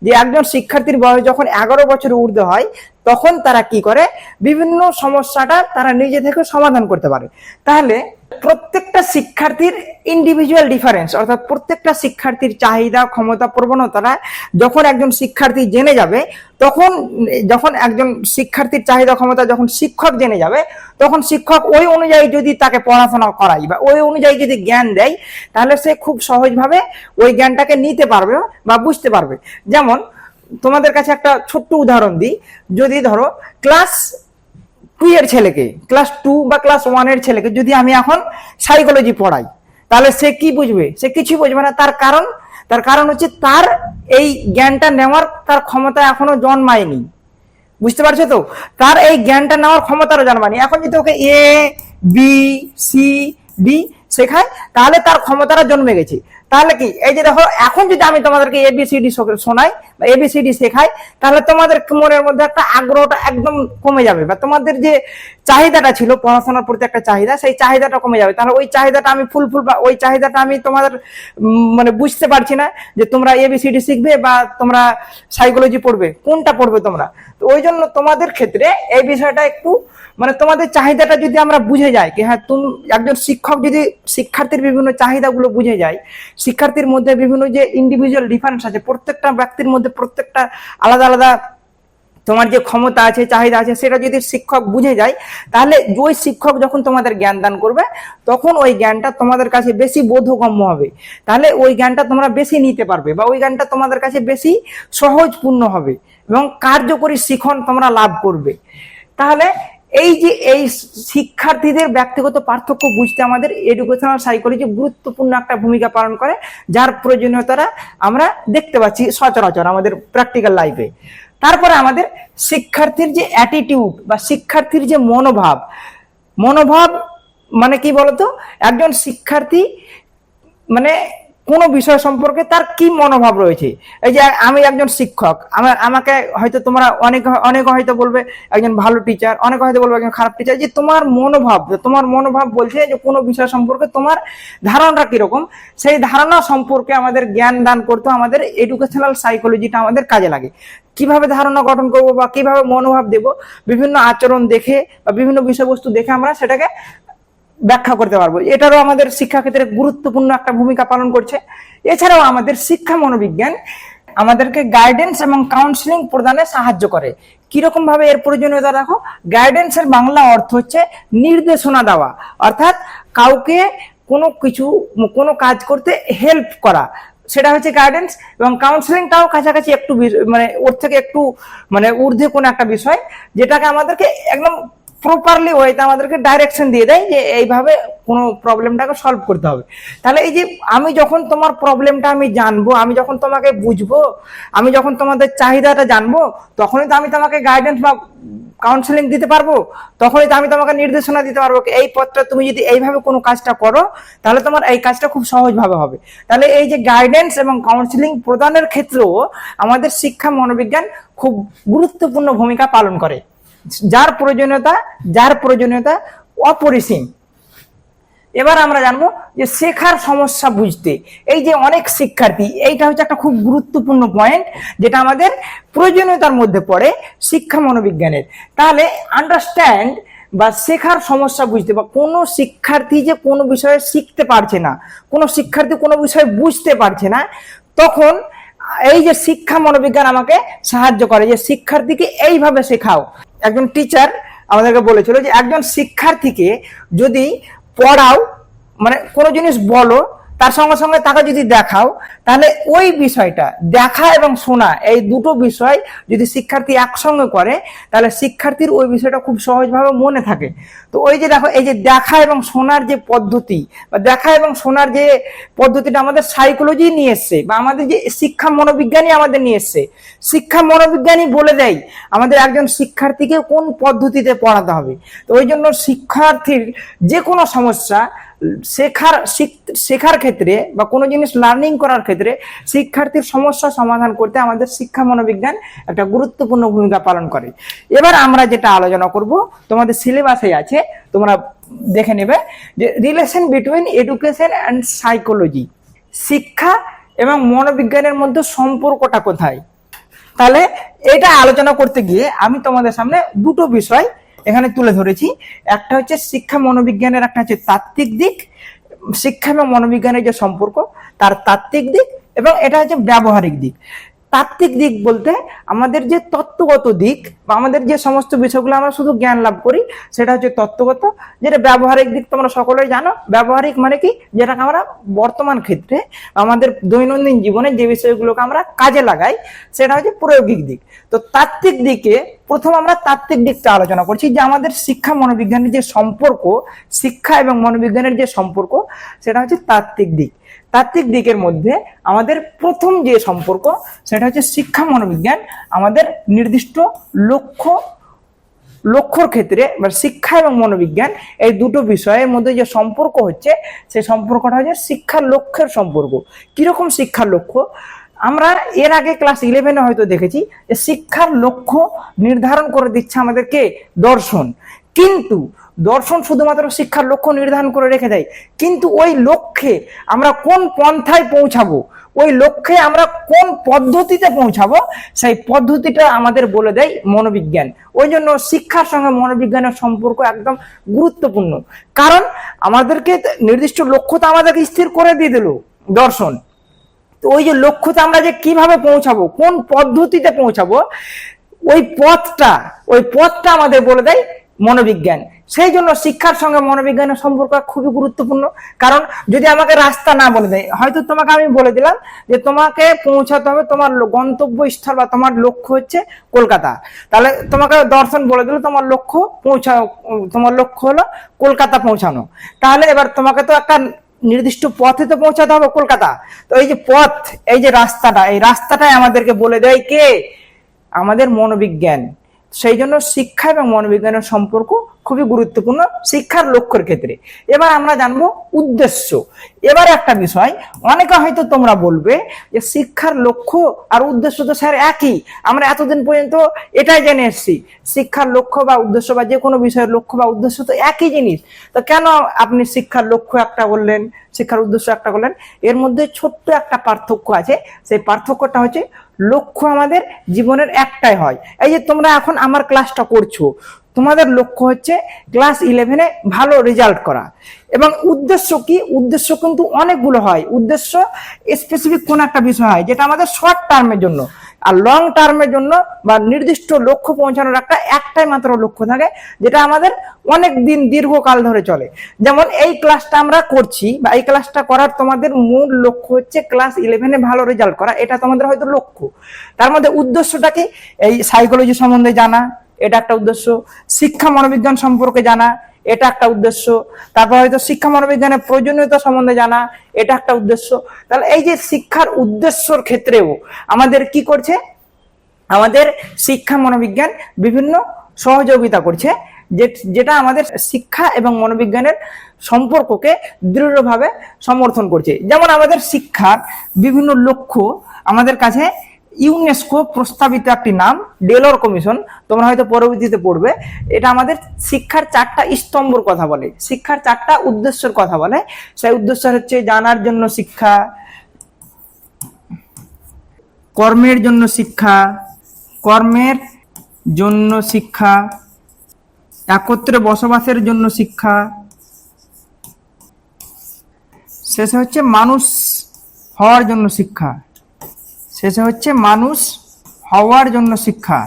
যে একজন শিক্ষার্থীর বয়স যখন 11 বছর ঊর্ধ্বে হয় তখন তারা কি করে, বিভিন্ন সমস্যাটা তারা নিজে থেকে সমাধান করতে পারে। তাহলে প্রত্যেকটা শিক্ষার্থীর ইন্ডিভিজুয়াল ডিফারেন্স, অর্থাৎ প্রত্যেকটা শিক্ষার্থীর চাহিদা, ক্ষমতা, প্রবণতাটা যখন একজন শিক্ষার্থী জেনে যাবে, তখন যখন একজন শিক্ষার্থীর চাহিদা ক্ষমতা যখন শিক্ষক জেনে যাবে, তখন শিক্ষক ওই অনুযায়ী যদি তাকে পড়াশোনা করাই বা ওই অনুযায়ী যদি জ্ঞান দেয়, তাহলে সে খুব সহজভাবে ওই জ্ঞানটাকে নিতে পারবে বা বুঝতে পারবে। যেমন তোমাদের কাছে একটা ছোট্ট উদাহরণ দিই, যদি ধরো ক্লাস 2 এর ছেলেকে, ক্লাস 2 বা ক্লাস 1 এর ছেলেকে যদি আমি এখন সাইকোলজি পড়াই, তাহলে সে কি বুঝবে? সে কিছু বুঝবে না। তার কারণ হচ্ছে তার এই জ্ঞানটা নেওয়ার তার ক্ষমতা এখনো জন্মায়নি। বুঝতে পারছো তো? তার এই জ্ঞানটা নেওয়ার ক্ষমতারও জন্মায়নি। এখন যদি ওকে এ বি সি ডি শেখায়, তাহলে তার ক্ষমতাটা জন্মে গেছে। তাহলে কি, এই যে দেখো, এখন যদি আমি তোমাদেরকে এবিসিডি শোনাই বা এবিসিডি শেখাই, তাহলে তোমাদের মনের মধ্যে একটা আগ্রহটা একদম কমে যাবে, বা তোমাদের যে চাহিদাটা ছিল পড়াশোনার প্রতি একটা চাহিদা, সেই চাহিদাটা কমে যাবে। তাহলে ওই চাহিদাটা আমি ফুলফুল, বা ওই চাহিদাটা আমি তোমাদের মানে বুঝতে পারছি না যে তোমরা এবিসিডি শিখবে বা তোমরা সাইকোলজি পড়বে, কোনটা পড়বে তোমরা। তো ওই জন্য তোমাদের ক্ষেত্রে এই বিষয়টা একটু মানে তোমাদের চাহিদাটা যদি আমরা বুঝে যাই, কি হ্যাঁ তুমি একজন শিক্ষক যদি শিক্ষার্থীর বিভিন্ন চাহিদাগুলো বুঝে যায়, শিক্ষার্থীর মধ্যে বিভিন্ন যে ইন্ডিভিজুয়াল ডিফারেন্স আছে, প্রত্যেকটা ব্যক্তির মধ্যে প্রত্যেকটা আলাদা আলাদা তোমার যে ক্ষমতা আছে, চাহিদা আছে, সেটা যদি শিক্ষক বুঝে যায়, তাহলে ওই শিক্ষক যখন তোমাদের জ্ঞান দান করবে, তখন ওই জ্ঞানটা তোমাদের কাছে বেশি বোধগম্য হবে। তাহলে ওই জ্ঞানটা তোমরা বেশি নিতে পারবে, বা ওই জ্ঞানটা তোমাদের কাছে বেশি সহজপূর্ণ হবে এবং কার্যকরী শিখন তোমরা লাভ করবে। তাহলে এই যে এই শিক্ষার্থীদের ব্যক্তিগত পার্থক্য বুঝতে আমাদের এডুকেশনাল সাইকোলজি গুরুত্বপূর্ণ একটা ভূমিকা পালন করে, যার প্রয়োজনীয়তাটা আমরা দেখতে পাচ্ছি সচরাচর আমাদের প্র্যাকটিক্যাল লাইফে। তারপরে আমাদের শিক্ষার্থীর যে অ্যাটিটিউড বা শিক্ষার্থীর যে মনোভাব মানে কি বলতো, একজন শিক্ষার্থী মানে কোনো বিষয় সম্পর্কে তার কি মনোভাব রয়েছে। এই যে আমি একজন শিক্ষক, আমাকে হয়তো তোমরা অনেক হয়তো বলবে একজন ভালো টিচার, অনেকে হয়তো বলবে একজন খারাপ টিচার। যে তোমার মনোভাব বলছে যে কোনো বিষয় সম্পর্কে তোমার ধারণা কিরকম, সেই ধারণা সম্পর্কে আমাদের জ্ঞান দান করতে আমাদের এডুকেশনাল সাইকোলজিটা আমাদের কাজে লাগে। কিভাবে ধারণা গঠন করব বা কিভাবে মনোভাব দেব, বিভিন্ন আচরণ দেখে বা বিভিন্ন বিষয়বস্তু দেখে আমরা সেটাকে ব্যাখ্যা করতে পারবো। এটারও আমাদের শিক্ষা ক্ষেত্রে গুরুত্বপূর্ণ একটা ভূমিকা পালন করছে। এছাড়াও আমাদের শিক্ষা মনোবিজ্ঞান আমাদেরকে গাইডেন্স এবং কাউন্সিলিং প্রদানে সাহায্য করে। কিরকম ভাবে এর প্রয়োজনীয়তা দেখো, গাইডেন্সের বাংলা অর্থ হচ্ছে নির্দেশনা দেওয়া, অর্থাৎ কাউকে কোনো কাজ করতে হেল্প করা, সেটা হচ্ছে গাইডেন্স। এবং কাউন্সিলিংটাও কাছাকাছি একটু মানে ওর থেকে একটু মানে ঊর্ধ্বে কোনো একটা বিষয়, যেটাকে আমাদেরকে একদম প্রপারলি ওয়েতে আমাদেরকে ডাইরেকশন দিয়ে দেয় যে এইভাবে কোনো প্রবলেমটাকে সলভ করতে হবে। তাহলে এই যে আমি যখন তোমার প্রবলেমটা আমি জানবো, আমি যখন তোমাকে বুঝবো, আমি যখন তোমাদের চাহিদাটা জানবো, তখনই তো আমি তোমাকে গাইডেন্স বা কাউন্সিলিং দিতে পারবো, তখনই তো আমি তোমাকে নির্দেশনা দিতে পারবো এই পথটা তুমি যদি এইভাবে কোনো কাজটা করো, তাহলে তোমার এই কাজটা খুব সহজভাবে হবে। তাহলে এই যে গাইডেন্স এবং কাউন্সিলিং প্রদানের ক্ষেত্রেও আমাদের শিক্ষা মনোবিজ্ঞান খুব গুরুত্বপূর্ণ ভূমিকা পালন করে, যার প্রয়োজনীয়তা অপরিসীম। এবার আমরা জানবো যে শেখার সমস্যা বুঝতে, এই যে অনেক শিক্ষার্থী, এইটা হচ্ছে একটা খুব গুরুত্বপূর্ণ পয়েন্ট যেটা আমাদের প্রয়োজনীয়তার মধ্যে পড়ে শিক্ষা মনোবিজ্ঞানের। তাহলে আন্ডারস্ট্যান্ড বা শেখার সমস্যা বুঝতে, বা কোনো শিক্ষার্থী যে কোনো বিষয়ে শিখতে পারছে না, কোনো শিক্ষার্থী কোনো বিষয়ে বুঝতে পারছে না, তখন এই যে শিক্ষা মনোবিজ্ঞান আমাকে সাহায্য করে যে শিক্ষার্থীকে এইভাবে শেখাও। একজন টিচার আমাদেরকে বলেছিল যে একজন শিক্ষার্থীকে যদি পড়াও, মানে কোনো জিনিস বলো, তার সঙ্গে সঙ্গে তাকে যদি দেখাও, তাহলে ওই বিষয়টা দেখা এবং শোনা, এই দুটো বিষয় যদি শিক্ষার্থী একসঙ্গে করে, তাহলে শিক্ষার্থীর ওই বিষয়টা খুব সহজভাবে মনে থাকে। তো ওই যে দেখো, এই যে দেখা এবং শোনার যে পদ্ধতি, বা দেখা এবং শোনার যে পদ্ধতিটা আমাদের সাইকোলজি নিয়ে এসছে, বা আমাদের যে শিক্ষা মনোবিজ্ঞানী আমাদের নিয়ে এসছে। শিক্ষা মনোবিজ্ঞানী বলে দেয় আমাদের একজন শিক্ষার্থীকে কোন পদ্ধতিতে পড়াতে হবে। তো ওই জন্য শিক্ষার্থীর যে কোনো সমস্যা শেখার ক্ষেত্রে বা কোনো জিনিস লার্নিং করার ক্ষেত্রে শিক্ষার্থীর সমস্যা সমাধান করতে আমাদের শিক্ষা মনোবিজ্ঞান একটা গুরুত্বপূর্ণ ভূমিকা পালন করে। এবার আমরা যেটা আলোচনা করব, তোমাদের সিলেবাসে আছে, তোমরা দেখে নেবে, যে relation between education and psychology, শিক্ষা এবং মনোবিজ্ঞানের মধ্যে সম্পর্কটা কোথায়। তাহলে এটা আলোচনা করতে গিয়ে আমি তোমাদের সামনে দুটো বিষয় এখানে তুলে ধরেছি। একটা হচ্ছে শিক্ষা মনোবিজ্ঞানের, একটা হচ্ছে তাত্ত্বিক দিক, শিক্ষা এবং মনোবিজ্ঞানের যে সম্পর্ক তার তাত্ত্বিক দিক, এবং এটা হচ্ছে ব্যবহারিক দিক। তাত্ত্বিক দিক বলতে আমাদের যে তত্ত্বগত দিক বা আমাদের যে সমস্ত বিষয়গুলো আমরা শুধু জ্ঞান লাভ করি সেটা হচ্ছে তত্ত্বগত। যেটা ব্যবহারিক দিক তোমরা সকলেই জানো, ব্যবহারিক মানে কি, যেটাকে আমরা বর্তমান ক্ষেত্রে আমাদের দৈনন্দিন জীবনে যে বিষয়গুলোকে আমরা কাজে লাগাই সেটা হচ্ছে প্রয়োগিক দিক। তো তাত্ত্বিক দিকে প্রথম আমরা তাত্ত্বিক দিকটা আলোচনা করছি, যে আমাদের শিক্ষা মনোবিজ্ঞানের যে সম্পর্ক, শিক্ষা এবং মনোবিজ্ঞানের যে সম্পর্ক সেটা হচ্ছে তাত্ত্বিক দিক। তাত্ত্বিক দিকের মধ্যে আমাদের প্রথম যে সম্পর্ক সেটা হচ্ছে শিক্ষা মনোবিজ্ঞান আমাদের নির্দিষ্ট লক্ষ্যর ক্ষেত্রে বা শিক্ষা এবং মনোবিজ্ঞান এই দুটো বিষয়ের মধ্যে যে সম্পর্ক হচ্ছে সেই সম্পর্কটা হচ্ছে শিক্ষার লক্ষ্যের সম্পর্ক। কিরকম শিক্ষার লক্ষ্য? আমরা এর আগে ক্লাস 11-এ হয়তো দেখেছি যে শিক্ষার লক্ষ্য নির্ধারণ করে দিচ্ছে আমাদেরকে দর্শন, কিন্তু দর্শন শুধুমাত্র শিক্ষার লক্ষ্য নির্ধারণ করে রেখে দেয়, কিন্তু ওই লক্ষ্যে আমরা কোন পন্থায় পৌঁছাবো, ওই লক্ষ্যে আমরা কোন পদ্ধতিতে পৌঁছাবো সেই পদ্ধতিটা আমাদের বলে দেয় মনোবিজ্ঞান। ওই জন্য শিক্ষার সঙ্গে মনোবিজ্ঞানের সম্পর্ক একদম গুরুত্বপূর্ণ, কারণ আমাদেরকে নির্দিষ্ট লক্ষ্যটা আমাদেরকে স্থির করে দিয়ে দিল দর্শন। তো ওই যে লক্ষ্যতে আমরা যে কিভাবে পৌঁছাবো, কোন পদ্ধতিতে পৌঁছাবো, ওই পথটা আমাদের বলে দেয় মনোবিজ্ঞান। সেই জন্য শিক্ষার সঙ্গে মনোবিজ্ঞানের সম্পর্ক খুবই গুরুত্বপূর্ণ। কারণ যদি আমাকে রাস্তা না বলে দেয়, হয়তো তোমাকে আমি বলে দিলাম যে তোমাকে পৌঁছাতে হবে, তোমার গন্তব্যস্থল বা তোমার লক্ষ্য হচ্ছে কলকাতা, তাহলে তোমাকে দর্শন বলে দিল তোমার লক্ষ্য হলো কলকাতা পৌঁছানো। তাহলে এবার তোমাকে তো একটা নির্দিষ্ট পথে তো পৌঁছাতে হবে কলকাতা। তো এই যে পথ, এই যে রাস্তাটা, এই রাস্তাটাই আমাদেরকে বলে দেয় কে? আমাদের মনোবিজ্ঞান। সেই জন্য শিক্ষা এবং মনোবিজ্ঞানের সম্পর্ক খুবই গুরুত্বপূর্ণ শিক্ষার লক্ষ্যের ক্ষেত্রে। এবার আমরা জানবো উদ্দেশ্য। এবার একটা বিষয়, অনেকে হয়তো তোমরা বলবে যে শিক্ষার লক্ষ্য আর উদ্দেশ্য তো স্যার একই, আমরা এতদিন পর্যন্ত এটাই জেনে এসেছি, শিক্ষার লক্ষ্য বা উদ্দেশ্য বা যে কোনো বিষয়ের লক্ষ্য বা উদ্দেশ্য তো একই জিনিস, তো কেন আপনি শিক্ষার লক্ষ্য একটা বললেন, শিক্ষার উদ্দেশ্য একটা বললেন? এর মধ্যে ছোট্ট একটা পার্থক্য আছে। সেই পার্থক্যটা হচ্ছে লক্ষ্য আমাদের জীবনের একটাই হয়। এই যে তোমরা এখন আমার ক্লাসটা করছো, তোমাদের লক্ষ্য হচ্ছে ক্লাস 11-এ ভালো রেজাল্ট করা। এবং উদ্দেশ্য কি? উদ্দেশ্য কিন্তু অনেকগুলো হয়। উদ্দেশ্য স্পেসিফিক কোন একটা বিষয় হয় যেটা আমাদের শর্ট টার্মের জন্য, আর লং টার্মের জন্য বা নির্দিষ্ট লক্ষ্য পৌঁছানোর একটাই মাত্র লক্ষ্য থাকে, যেটা আমাদের অনেক দিন দীর্ঘকাল ধরে চলে। যেমন এই ক্লাসটা আমরা করছি বা এই ক্লাসটা করার তোমাদের মূল লক্ষ্য হচ্ছে ক্লাস 11-এ ভালো রেজাল্ট করা, এটা তোমাদের হয়তো লক্ষ্য। তার মধ্যে উদ্দেশ্যটা কি? এই সাইকোলজি সম্বন্ধে জানা, এটা একটা উদ্দেশ্য। শিক্ষা মনোবিজ্ঞান সম্পর্কে জানা, এটা একটা উদ্দেশ্য। তারপর হয়তো শিক্ষা মনোবিজ্ঞানের প্রয়োজনীয়তা সম্বন্ধে জানা, এটা একটা উদ্দেশ্য। তাহলে এই যে শিক্ষার উদ্দেশ্যর ক্ষেত্রেও আমাদের কি করছে? আমাদের শিক্ষা মনোবিজ্ঞান বিভিন্ন সহযোগিতা করছে, যেটা আমাদের শিক্ষা এবং মনোবিজ্ঞানের সম্পর্ককে দৃঢ়ভাবে সমর্থন করছে। যেমন আমাদের শিক্ষার বিভিন্ন লক্ষ্য আমাদের কাছে ইউনেস্কো প্রস্তাবিত একটি নাম, ডেলর কমিশন, তোমরা হয়তো পরবর্তীতে পড়বে। এটা আমাদের শিক্ষার 4টা স্তম্ভর কথা বলে, শিক্ষার 4টা উদ্দেশ্যের কথা বলে। সেই উদ্দেশ্য হচ্ছে জানার জন্য শিক্ষা, কর্মের জন্য শিক্ষা, একত্রে বসবাসের জন্য শিক্ষা, শেষে হচ্ছে মানুষ হওয়ার জন্য শিক্ষা,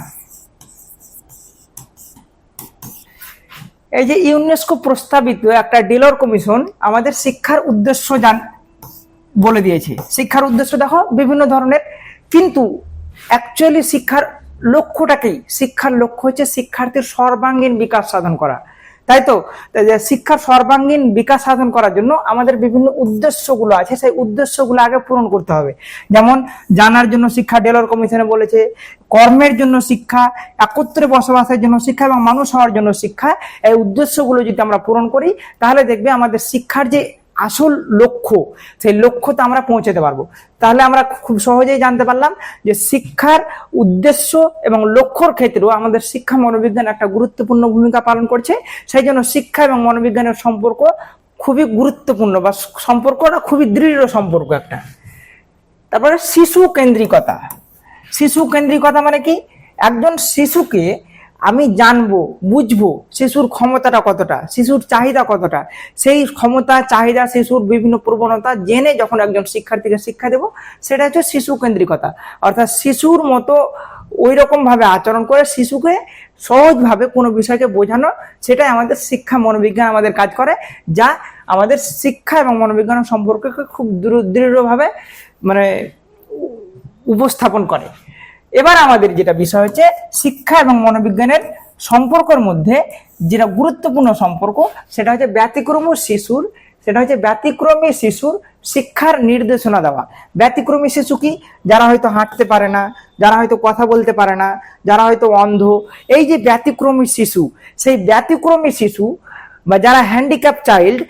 এই যে ইউনেস্কো প্রস্তাবিত একটা ডেলর কমিশন আমাদের শিক্ষার উদ্দেশ্য বলে দিয়েছে। শিক্ষার উদ্দেশ্য দেখো বিভিন্ন ধরনের, কিন্তু অ্যাকচুয়ালি শিক্ষার লক্ষ্যটা কি? শিক্ষার লক্ষ্য হচ্ছে শিক্ষার্থীর সর্বাঙ্গীন বিকাশ সাধন করা। তাই তো? তাই যে শিক্ষার সর্বাঙ্গীন বিকাশ সাধন করার জন্য আমাদের বিভিন্ন উদ্দেশ্যগুলো আছে, সেই উদ্দেশ্যগুলো আগে পূরণ করতে হবে। যেমন জানার জন্য শিক্ষা, ডেলর কমিশনে বলেছে, কর্মের জন্য শিক্ষা, একত্রে বসবাসের জন্য শিক্ষা এবং মানুষ হওয়ার জন্য শিক্ষা। এই উদ্দেশ্যগুলো যদি আমরা পূরণ করি তাহলে দেখবে আমাদের শিক্ষার যে আসল লক্ষ্য, সেই লক্ষ্যতে আমরা পৌঁছাতে পারবো। তাহলে আমরা খুব সহজেই জানতে পারলাম যে শিক্ষার উদ্দেশ্য এবং লক্ষ্যর ক্ষেত্রেও আমাদের শিক্ষা মনোবিজ্ঞান একটা গুরুত্বপূর্ণ ভূমিকা পালন করছে। সেই জন্য শিক্ষা এবং মনোবিজ্ঞানের সম্পর্ক খুবই গুরুত্বপূর্ণ, বা সম্পর্কটা খুবই দৃঢ় সম্পর্ক একটা। তারপরে শিশু কেন্দ্রিকতা। শিশু কেন্দ্রিকতা মানে কি? একজন শিশুকে আমি জানবো, বুঝবো শিশুর ক্ষমতাটা কতটা, শিশুর চাহিদা কতটা, সেই ক্ষমতা, চাহিদা, শিশুর বিভিন্ন প্রবণতা জেনে যখন একজন শিক্ষার্থীকে শিক্ষা দেব, সেটা হচ্ছে শিশু কেন্দ্রিকতা। অর্থাৎ শিশুর মতো ওই রকম ভাবে আচরণ করে শিশুকে সহজভাবে কোনো বিষয়কে বোঝানো, সেটাই আমাদের শিক্ষা মনোবিজ্ঞান আমাদের কাজ করে, যা আমাদের শিক্ষা এবং মনোবিজ্ঞানের সম্পর্ককে খুব দৃঢ়ভাবে মানে উপস্থাপন করে। এবার আমাদের যেটা বিষয় হচ্ছে শিক্ষা এবং মনোবিজ্ঞানের সম্পর্কের মধ্যে যেটা গুরুত্বপূর্ণ সম্পর্ক, সেটা হচ্ছে ব্যতিক্রমী শিশুর শিক্ষার নির্দেশনা দেওয়া। ব্যতিক্রমী শিশু কি? যারা হয়তো হাঁটতে পারে না, যারা হয়তো কথা বলতে পারে না, যারা হয়তো অন্ধ, এই যে ব্যতিক্রমী শিশু, সেই ব্যতিক্রমী শিশু বা যারা হ্যান্ডিক্যাপ চাইল্ড,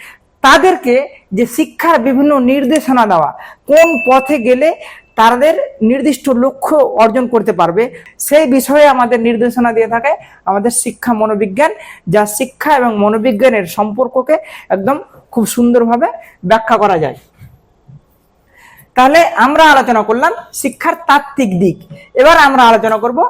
তাদেরকে যে শিক্ষার বিভিন্ন নির্দেশনা দেওয়া, কোন পথে গেলে তাদের নির্দিষ্ট লক্ষ্য অর্জন করতে পারবে, সেই বিষয়ে আমাদের নির্দেশনা দিয়ে থাকে আমাদের শিক্ষা মনোবিজ্ঞান, যা শিক্ষা এবং মনোবিজ্ঞানের সম্পর্ককে একদম খুব সুন্দরভাবে ব্যাখ্যা করা যায়। তাহলে আমরা আলোচনা করলাম শিক্ষার তাত্ত্বিক দিক। এবার আমরা আলোচনা করব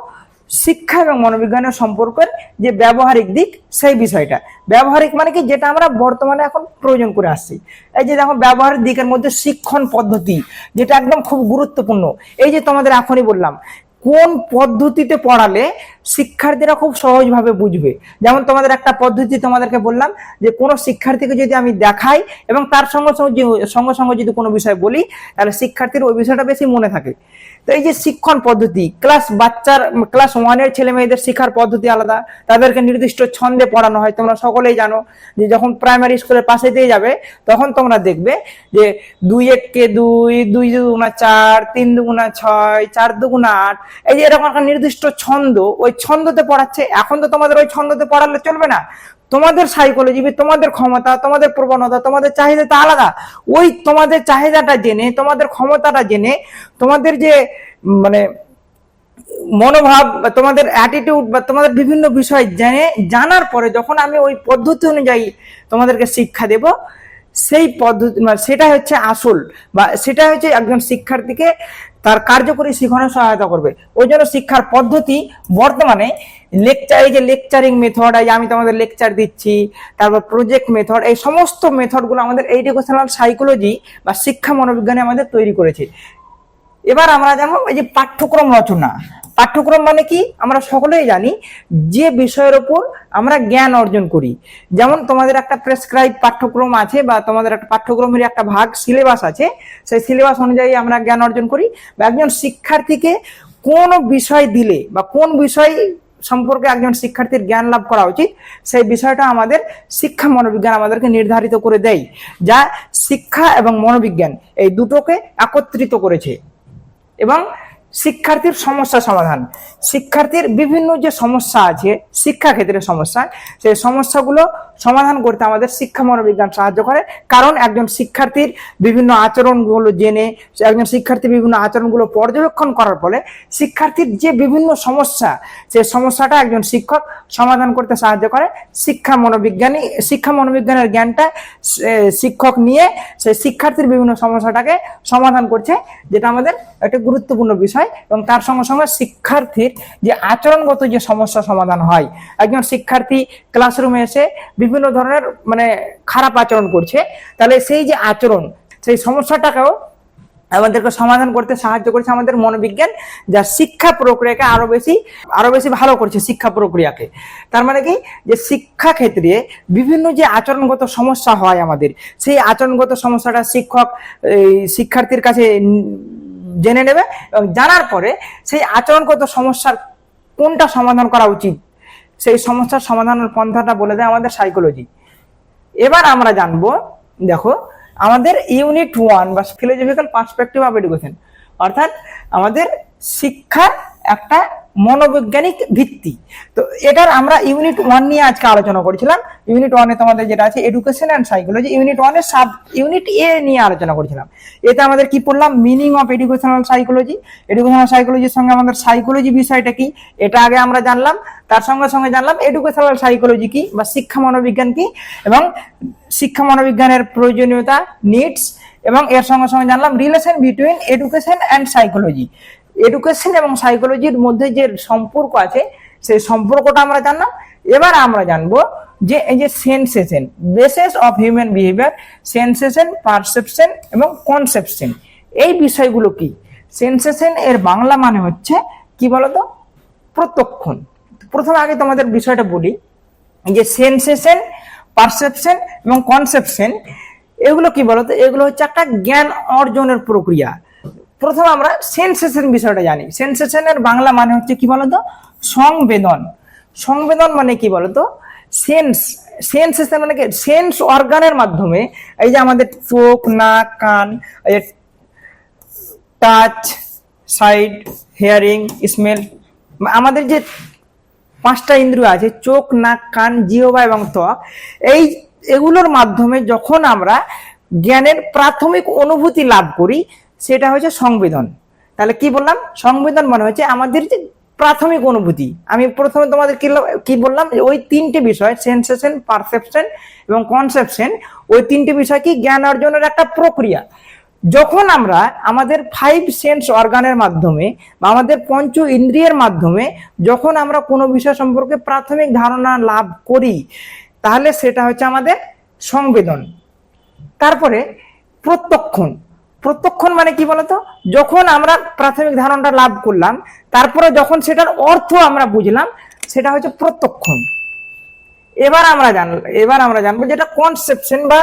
শিক্ষা এবং মনোবিজ্ঞানের সম্পর্কের যে ব্যবহারিক দিক, সেই বিষয়টা। ব্যবহারিক মানে কি? যেটা আমরা বর্তমানে এখন প্রয়োজন করে আসছি। এই যে দেখো, ব্যবহারিক দিকের মধ্যে শিক্ষণ পদ্ধতি, যেটা একদম খুব গুরুত্বপূর্ণ। এই যে তোমাদের এখনই বললাম, কোন পদ্ধতিতে পড়ালে শিক্ষার্থীরা খুব সহজভাবে বুঝবে। যেমন তোমাদের একটা পদ্ধতি তোমাদেরকে বললাম যে কোনো শিক্ষার্থীকে যদি আমি দেখাই এবং তার সঙ্গে সঙ্গে যদি কোনো বিষয় বলি, তাহলে শিক্ষার্থীর ওই বিষয়টা বেশি মনে থাকে। তো এই যে শিক্ষণ পদ্ধতি, ক্লাস 1-এর ছেলে মেয়েদের শিক্ষার পদ্ধতি আলাদা। তাদেরকে নির্দিষ্ট ছন্দে পড়ানো হয়। তোমরা সকলেই জানো যে যখন প্রাইমারি স্কুলের পাশে দিয়ে যাবে, তখন তোমরা দেখবে যে 2-1-কে 2, 2-2-4, 3-2-6, 4-2-8, এই যে এরকম একটা নির্দিষ্ট ছন্দ, ওই ছন্দতে পড়াচ্ছে। এখন তো তোমাদের ওই ছন্দতে পড়ালে চলবে না। তোমাদের সাইকোলজি, তোমাদের ক্ষমতা, তোমাদের প্রবণতা, তোমাদের চাহিদাটা আলাদা। ওই তোমাদের চাহিদাটা জেনে, তোমাদের ক্ষমতাটা জেনে, তোমাদের যে মানে মনোভাব বা তোমাদের অ্যাটিটিউড বা তোমাদের বিভিন্ন বিষয় জানার পরে যখন আমি ওই পদ্ধতি অনুযায়ী তোমাদেরকে শিক্ষা দেব, সেই পদ্ধতি সেটা হচ্ছে আসল, বা সেটা হচ্ছে একজন শিক্ষার্থীকে তার কার্যকরী শিখনে সহায়তা করবে। ওই জন্য শিক্ষার পদ্ধতি বর্তমানে এই যে লেকচারিং মেথড, এই আমি তোমাদের লেকচার দিচ্ছি, তারপর প্রজেক্ট মেথড, এই সমস্ত মেথডগুলো আমাদের এডুকেশনাল সাইকোলজি বা শিক্ষা মনোবিজ্ঞানে আমাদের তৈরি করেছে। এবার আমরা জানবো এই যে পাঠ্যক্রম রচনা। পাঠ্যক্রম মানে কি? আমরা সকলেই জানি যে বিষয়ের উপর আমরা জ্ঞান অর্জন করি। যেমন তোমাদের একটা প্রেসক্রাইব পাঠ্যক্রম আছে, বা তোমাদের একটা পাঠ্যক্রমের একটা ভাগ সিলেবাস আছে, সেই সিলেবাস অনুযায়ী আমরা জ্ঞান অর্জন করি। বা একজন শিক্ষার্থীকে কোন বিষয় দিলে বা কোন বিষয় সম্পর্কে একজন শিক্ষার্থীর জ্ঞান লাভ করা উচিত, সেই বিষয়টা আমাদের শিক্ষা মনোবিজ্ঞান আমাদেরকে নির্ধারিত করে দেয়, যা শিক্ষা এবং মনোবিজ্ঞান এই দুটোকে একত্রিত করেছে। এবং শিক্ষার্থীর সমস্যা সমাধান, শিক্ষার্থীর বিভিন্ন যে সমস্যা আছে শিক্ষাক্ষেত্রের সমস্যা, সেই সমস্যাগুলো সমাধান করতে আমাদের শিক্ষা মনোবিজ্ঞান সাহায্য করে। কারণ একজন শিক্ষার্থীর বিভিন্ন আচরণগুলো জেনে, একজন শিক্ষার্থীর বিভিন্ন আচরণগুলো পর্যবেক্ষণ করার ফলে শিক্ষার্থীর যে বিভিন্ন সমস্যা, সেই সমস্যাটা একজন শিক্ষক সমাধান করতে সাহায্য করে। শিক্ষা মনোবিজ্ঞানের জ্ঞানটা শিক্ষক নিয়ে সেই শিক্ষার্থীর বিভিন্ন সমস্যাটাকে সমাধান করছে, যেটা আমাদের একটা গুরুত্বপূর্ণ বিষয়। এবং তার সঙ্গে সঙ্গে শিক্ষার্থীর যে আচরণগত যে সমস্যা সমাধান হয়, একজন শিক্ষার্থী ক্লাসরুমে এসে বিভিন্ন ধরনের খারাপ আচরণ করছে, তাহলে সেই যে আচরণ, সেই সমস্যাটাকেও আমাদেরকে সমাধান করতে সাহায্য করছে আমাদের মনোবিজ্ঞান, যা শিক্ষা প্রক্রিয়াকে আরো বেশি ভালো করছে শিক্ষা প্রক্রিয়াকে। তার মানে কি? যে শিক্ষা ক্ষেত্রে বিভিন্ন যে আচরণগত সমস্যা হয় আমাদের, সেই আচরণগত সমস্যাটা শিক্ষক শিক্ষার্থীর কাছে জেনে নেবে, এবং জানার পরে সেই আচরণগত সমস্যার কোনটা সমাধান করা উচিত, সেই সমস্যার সমাধানের পন্থাটা বলে দেয় আমাদের সাইকোলজি। এবার আমরা জানবো, দেখো আমাদের ইউনিট 1 বা ফিলোসফিক্যাল পার্সপেক্টিভ অফ এডুকেশন, অর্থাৎ আমাদের শিক্ষার একটা মনোবৈজ্ঞানিক ভিত্তি। তো এটার আমরা ইউনিট 1 নিয়ে আজকে আলোচনা করেছিলাম। ইউনিট 1 এ তোমাদের যেটা আছে এডুকেশন অ্যান্ড সাইকোলজি, ইউনিট 1 এর সাব ইউনিট এ নিয়ে আলোচনা করেছিলাম। এতে আমাদের কি পড়লাম, meaning of educational psychology. Educational সাইকোলজির সঙ্গে আমাদের সাইকোলজি বিষয়টা কি এটা আগে আমরা জানলাম, তার সঙ্গে সঙ্গে জানলাম এডুকেশনাল সাইকোলজি কি বা শিক্ষা মনোবিজ্ঞান কি, এবং শিক্ষা মনোবিজ্ঞানের প্রয়োজনীয়তা, নিডস, এবং এর সঙ্গে সঙ্গে জানলাম relation between education and psychology. Education এবং সাইকোলজির মধ্যে যে সম্পর্ক আছে সেই সম্পর্কটা আমরা জানলাম। এবার আমরা জানবো যে এই যে sensation, basis of human behaviour, sensation, perception এবং কনসেপশন, এই বিষয়গুলো কি। সেন্সেশন এর বাংলা মানে হচ্ছে কি বলতো, প্রত্যক্ষণ। প্রথমে আগে তোমাদের বিষয়টা বলি যে সেন্সেশন, পারসেপশন এবং কনসেপশন এগুলো কি বলতো, এগুলো হচ্ছে একটা জ্ঞান অর্জনের প্রক্রিয়া। প্রথমে আমরা সেন্সেশন বিষয়টা জানি। সেন্সেশনের বাংলা মানে হচ্ছে কি বলতো, সংবেদন। সংবেদন মানে কি বলতো, সেন্সেশন মানে কি, সেন্স অর্গানের মাধ্যমে, এই যে আমাদের চোখ, নাক, কান, টাচ, সাইড, হিয়ারিং, স্মেল, আমাদের যে 5টা ইন্দ্রিয় আছে, চোখ, নাক, কান, জিহ্বা এবং ত্বক, এগুলোর মাধ্যমে যখন আমরা জ্ঞানের প্রাথমিক অনুভূতি লাভ করি সেটা হচ্ছে সংবেদন। তাহলে কি বললাম, সংবেদন মানে হচ্ছে আমাদের যে প্রাথমিক অনুভূতি। আমি প্রথমে তোমাদের কি বললাম, ওই 3টে বিষয়, সেন্সেশন, পারসেপশন এবং কনসেপশন, ওই 3টে বিষয় কি জ্ঞান অর্জনের একটা প্রক্রিয়া। যখন আমরা আমাদের 5 সেন্স অর্গানের মাধ্যমে বা আমাদের পঞ্চ ইন্দ্রিয়ের মাধ্যমে যখন আমরা কোনো বিষয় সম্পর্কে প্রাথমিক ধারণা লাভ করি তাহলে সেটা হচ্ছে আমাদের সংবেদন। তারপরে প্রত্যক্ষণ। প্রত্যক্ষণ মানে কি বলতো, যখন আমরা প্রাথমিক ধারণাটা লাভ করলাম তারপরে যখন সেটার অর্থ আমরা বুঝলাম সেটা হচ্ছে প্রত্যক্ষণ। এবার আমরা জানবো যেটা কনসেপশন বা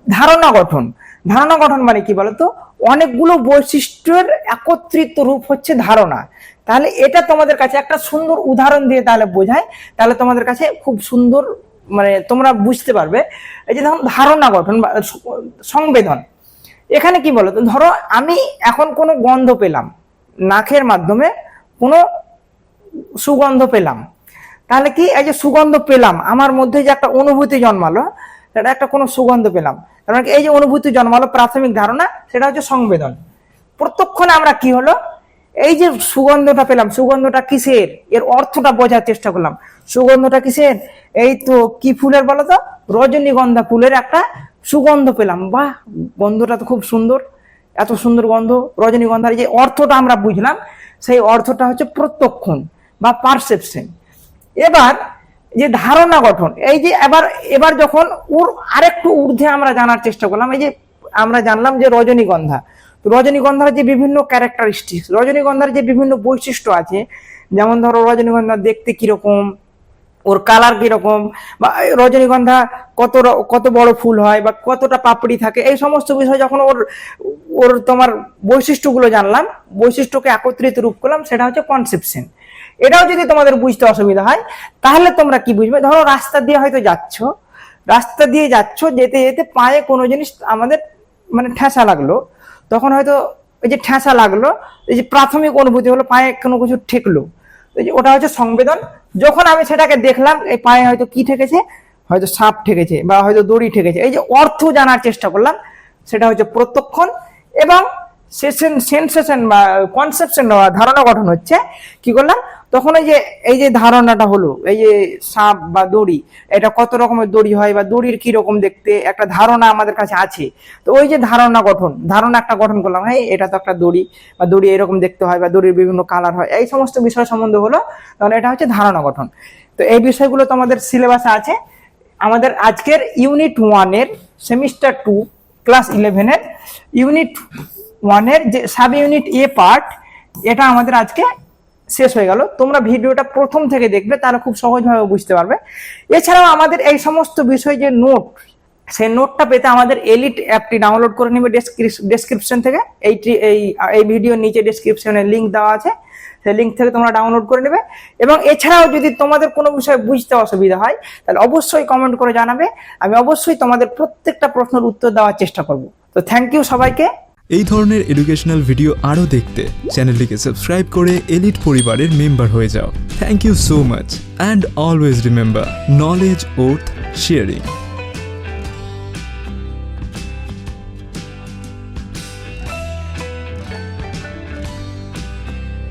ধারণা গঠন। ধারণা গঠন মানে কি বলতো, অনেকগুলো বৈশিষ্ট্যের একত্রিত রূপ হচ্ছে ধারণা। তাহলে এটা তোমাদের কাছে একটা সুন্দর উদাহরণ দিয়ে তাহলে বোঝায়, তাহলে তোমাদের কাছে খুব সুন্দর মানে তোমরা বুঝতে পারবে। এই যে ধরুন ধারণা গঠন বা সংবেদন, এখানে কি বলতো, ধরো আমি এখন কোনো গন্ধ পেলাম, নাকের মাধ্যমে কোনো সুগন্ধ পেলাম, তাহলে কি এই যে সুগন্ধ পেলাম আমার মধ্যে যে একটা অনুভূতি জন্মালো, সেটা একটা কোনো সুগন্ধ পেলাম, তার মানে এই যে অনুভূতি জন্মালো প্রাথমিক ধারণা সেটা হচ্ছে সংবেদন। প্রত্যক্ষণে আমরা কি হলো, এই যে সুগন্ধটা পেলাম, সুগন্ধটা কিসের, এর অর্থটা বোঝার চেষ্টা করলাম। সুগন্ধটা কিসের, এই তো কি ফুলের বলতো, রজনীগন্ধা ফুলের একটা সুগন্ধ পেলাম, বাহ গন্ধটা তো খুব সুন্দর, এত সুন্দর গন্ধ রজনীগন্ধার, যে অর্থটা আমরা বুঝলাম সেই অর্থটা হচ্ছে প্রত্যক্ষণ বা পারসেপশন। এবার যে ধারণা গঠন, এই যে এবার যখন ওর আরেকটু ঊর্ধ্বে আমরা জানার চেষ্টা করলাম, এই যে আমরা জানলাম যে রজনীগন্ধার যে বিভিন্ন ক্যারেক্টারিস্টিক্স, রজনীগন্ধার যে বিভিন্ন বৈশিষ্ট্য আছে, যেমন ধরো রজনীগন্ধা দেখতে কিরকম, ওর কালার কিরকম, বা রজনীগন্ধা কত বড় ফুল হয় বা কতটা পাপড়ি থাকে, এই সমস্ত বিষয় যখন ওর তোমার বৈশিষ্ট্যগুলো জানলাম, বৈশিষ্ট্যকে একত্রিত রূপ করলাম, সেটা হচ্ছে কনসেপশন। এটাও যদি তোমাদের বুঝতে অসুবিধা হয় তাহলে তোমরা কি বুঝবে, ধরো রাস্তা দিয়ে হয়তো যাচ্ছ, যেতে যেতে পায়ে কোনো জিনিস আমাদের মানে ঠেসা লাগলো, তখন হয়তো এই যে ঠেসা লাগলো, এই যে প্রাথমিক অনুভূতি হলো পায়ে কোনো কিছু ঠেকলো, ওটা হচ্ছে সংবেদন। যখন আমি সেটাকে দেখলাম এই পায়ে হয়তো কি ঠেকেছে, হয়তো সাপ ঠেকেছে বা হয়তো দড়ি ঠেকেছে, এই যে অর্থ জানার চেষ্টা করলাম সেটা হচ্ছে প্রত্যক্ষণ। এবং সেন্সেশন বা কনসেপশন বা ধারণা গঠন হচ্ছে কি করলাম, তখন এই যে ধারণাটা হলো, এই যে সাপ বা দড়ি, এটা কত রকমের দড়ি হয় বা দড়ির কি রকম দেখতে একটা ধারণা আমাদের কাছে আছে, তো ওই যে ধারণা একটা গঠন করলাম, হ্যাঁ এটা তো একটা দড়ি বা দড়ি এরকম দেখতে হয় বা দড়ির বিভিন্ন কালার হয়, এই সমস্ত বিষয় সম্বন্ধে হলো, তখন এটা হচ্ছে ধারণা গঠন। তো এই বিষয়গুলো তো আমাদের সিলেবাসে আছে। আমাদের আজকের ইউনিট 1 এর সেমিস্টার 2 ক্লাস 11 এর ইউনিট 1 এর যে সাব ইউনিট এ পার্ট, এটা আমাদের আজকে শেষ হয়ে গেল। তোমরা ভিডিওটা প্রথম থেকে দেখবে তাহলে খুব সহজভাবে বুঝতে পারবে। এছাড়াও আমাদের এই সমস্ত বিষয় যে নোট, সেই নোটটা পেতে আমাদের এলিট অ্যাপটি ডাউনলোড করে নেবে ডেসক্রিপশন থেকে। এই ভিডিওর নিচে ডেসক্রিপশনে লিঙ্ক দেওয়া আছে, সেই লিঙ্ক থেকে তোমরা ডাউনলোড করে নেবে। এবং এছাড়াও যদি তোমাদের কোনো বিষয় বুঝতে অসুবিধা হয় তাহলে অবশ্যই কমেন্ট করে জানাবে, আমি অবশ্যই তোমাদের প্রত্যেকটা প্রশ্নের উত্তর দেওয়ার চেষ্টা করব। তো থ্যাংক ইউ সবাইকে। এই ধরনের এডুকেশনাল ভিডিও আরও দেখতে চ্যানেলটিকে সাবস্ক্রাইব করে এলিট পরিবারের মেম্বার হয়ে যাও। Thank you so much and always remember, knowledge worth sharing.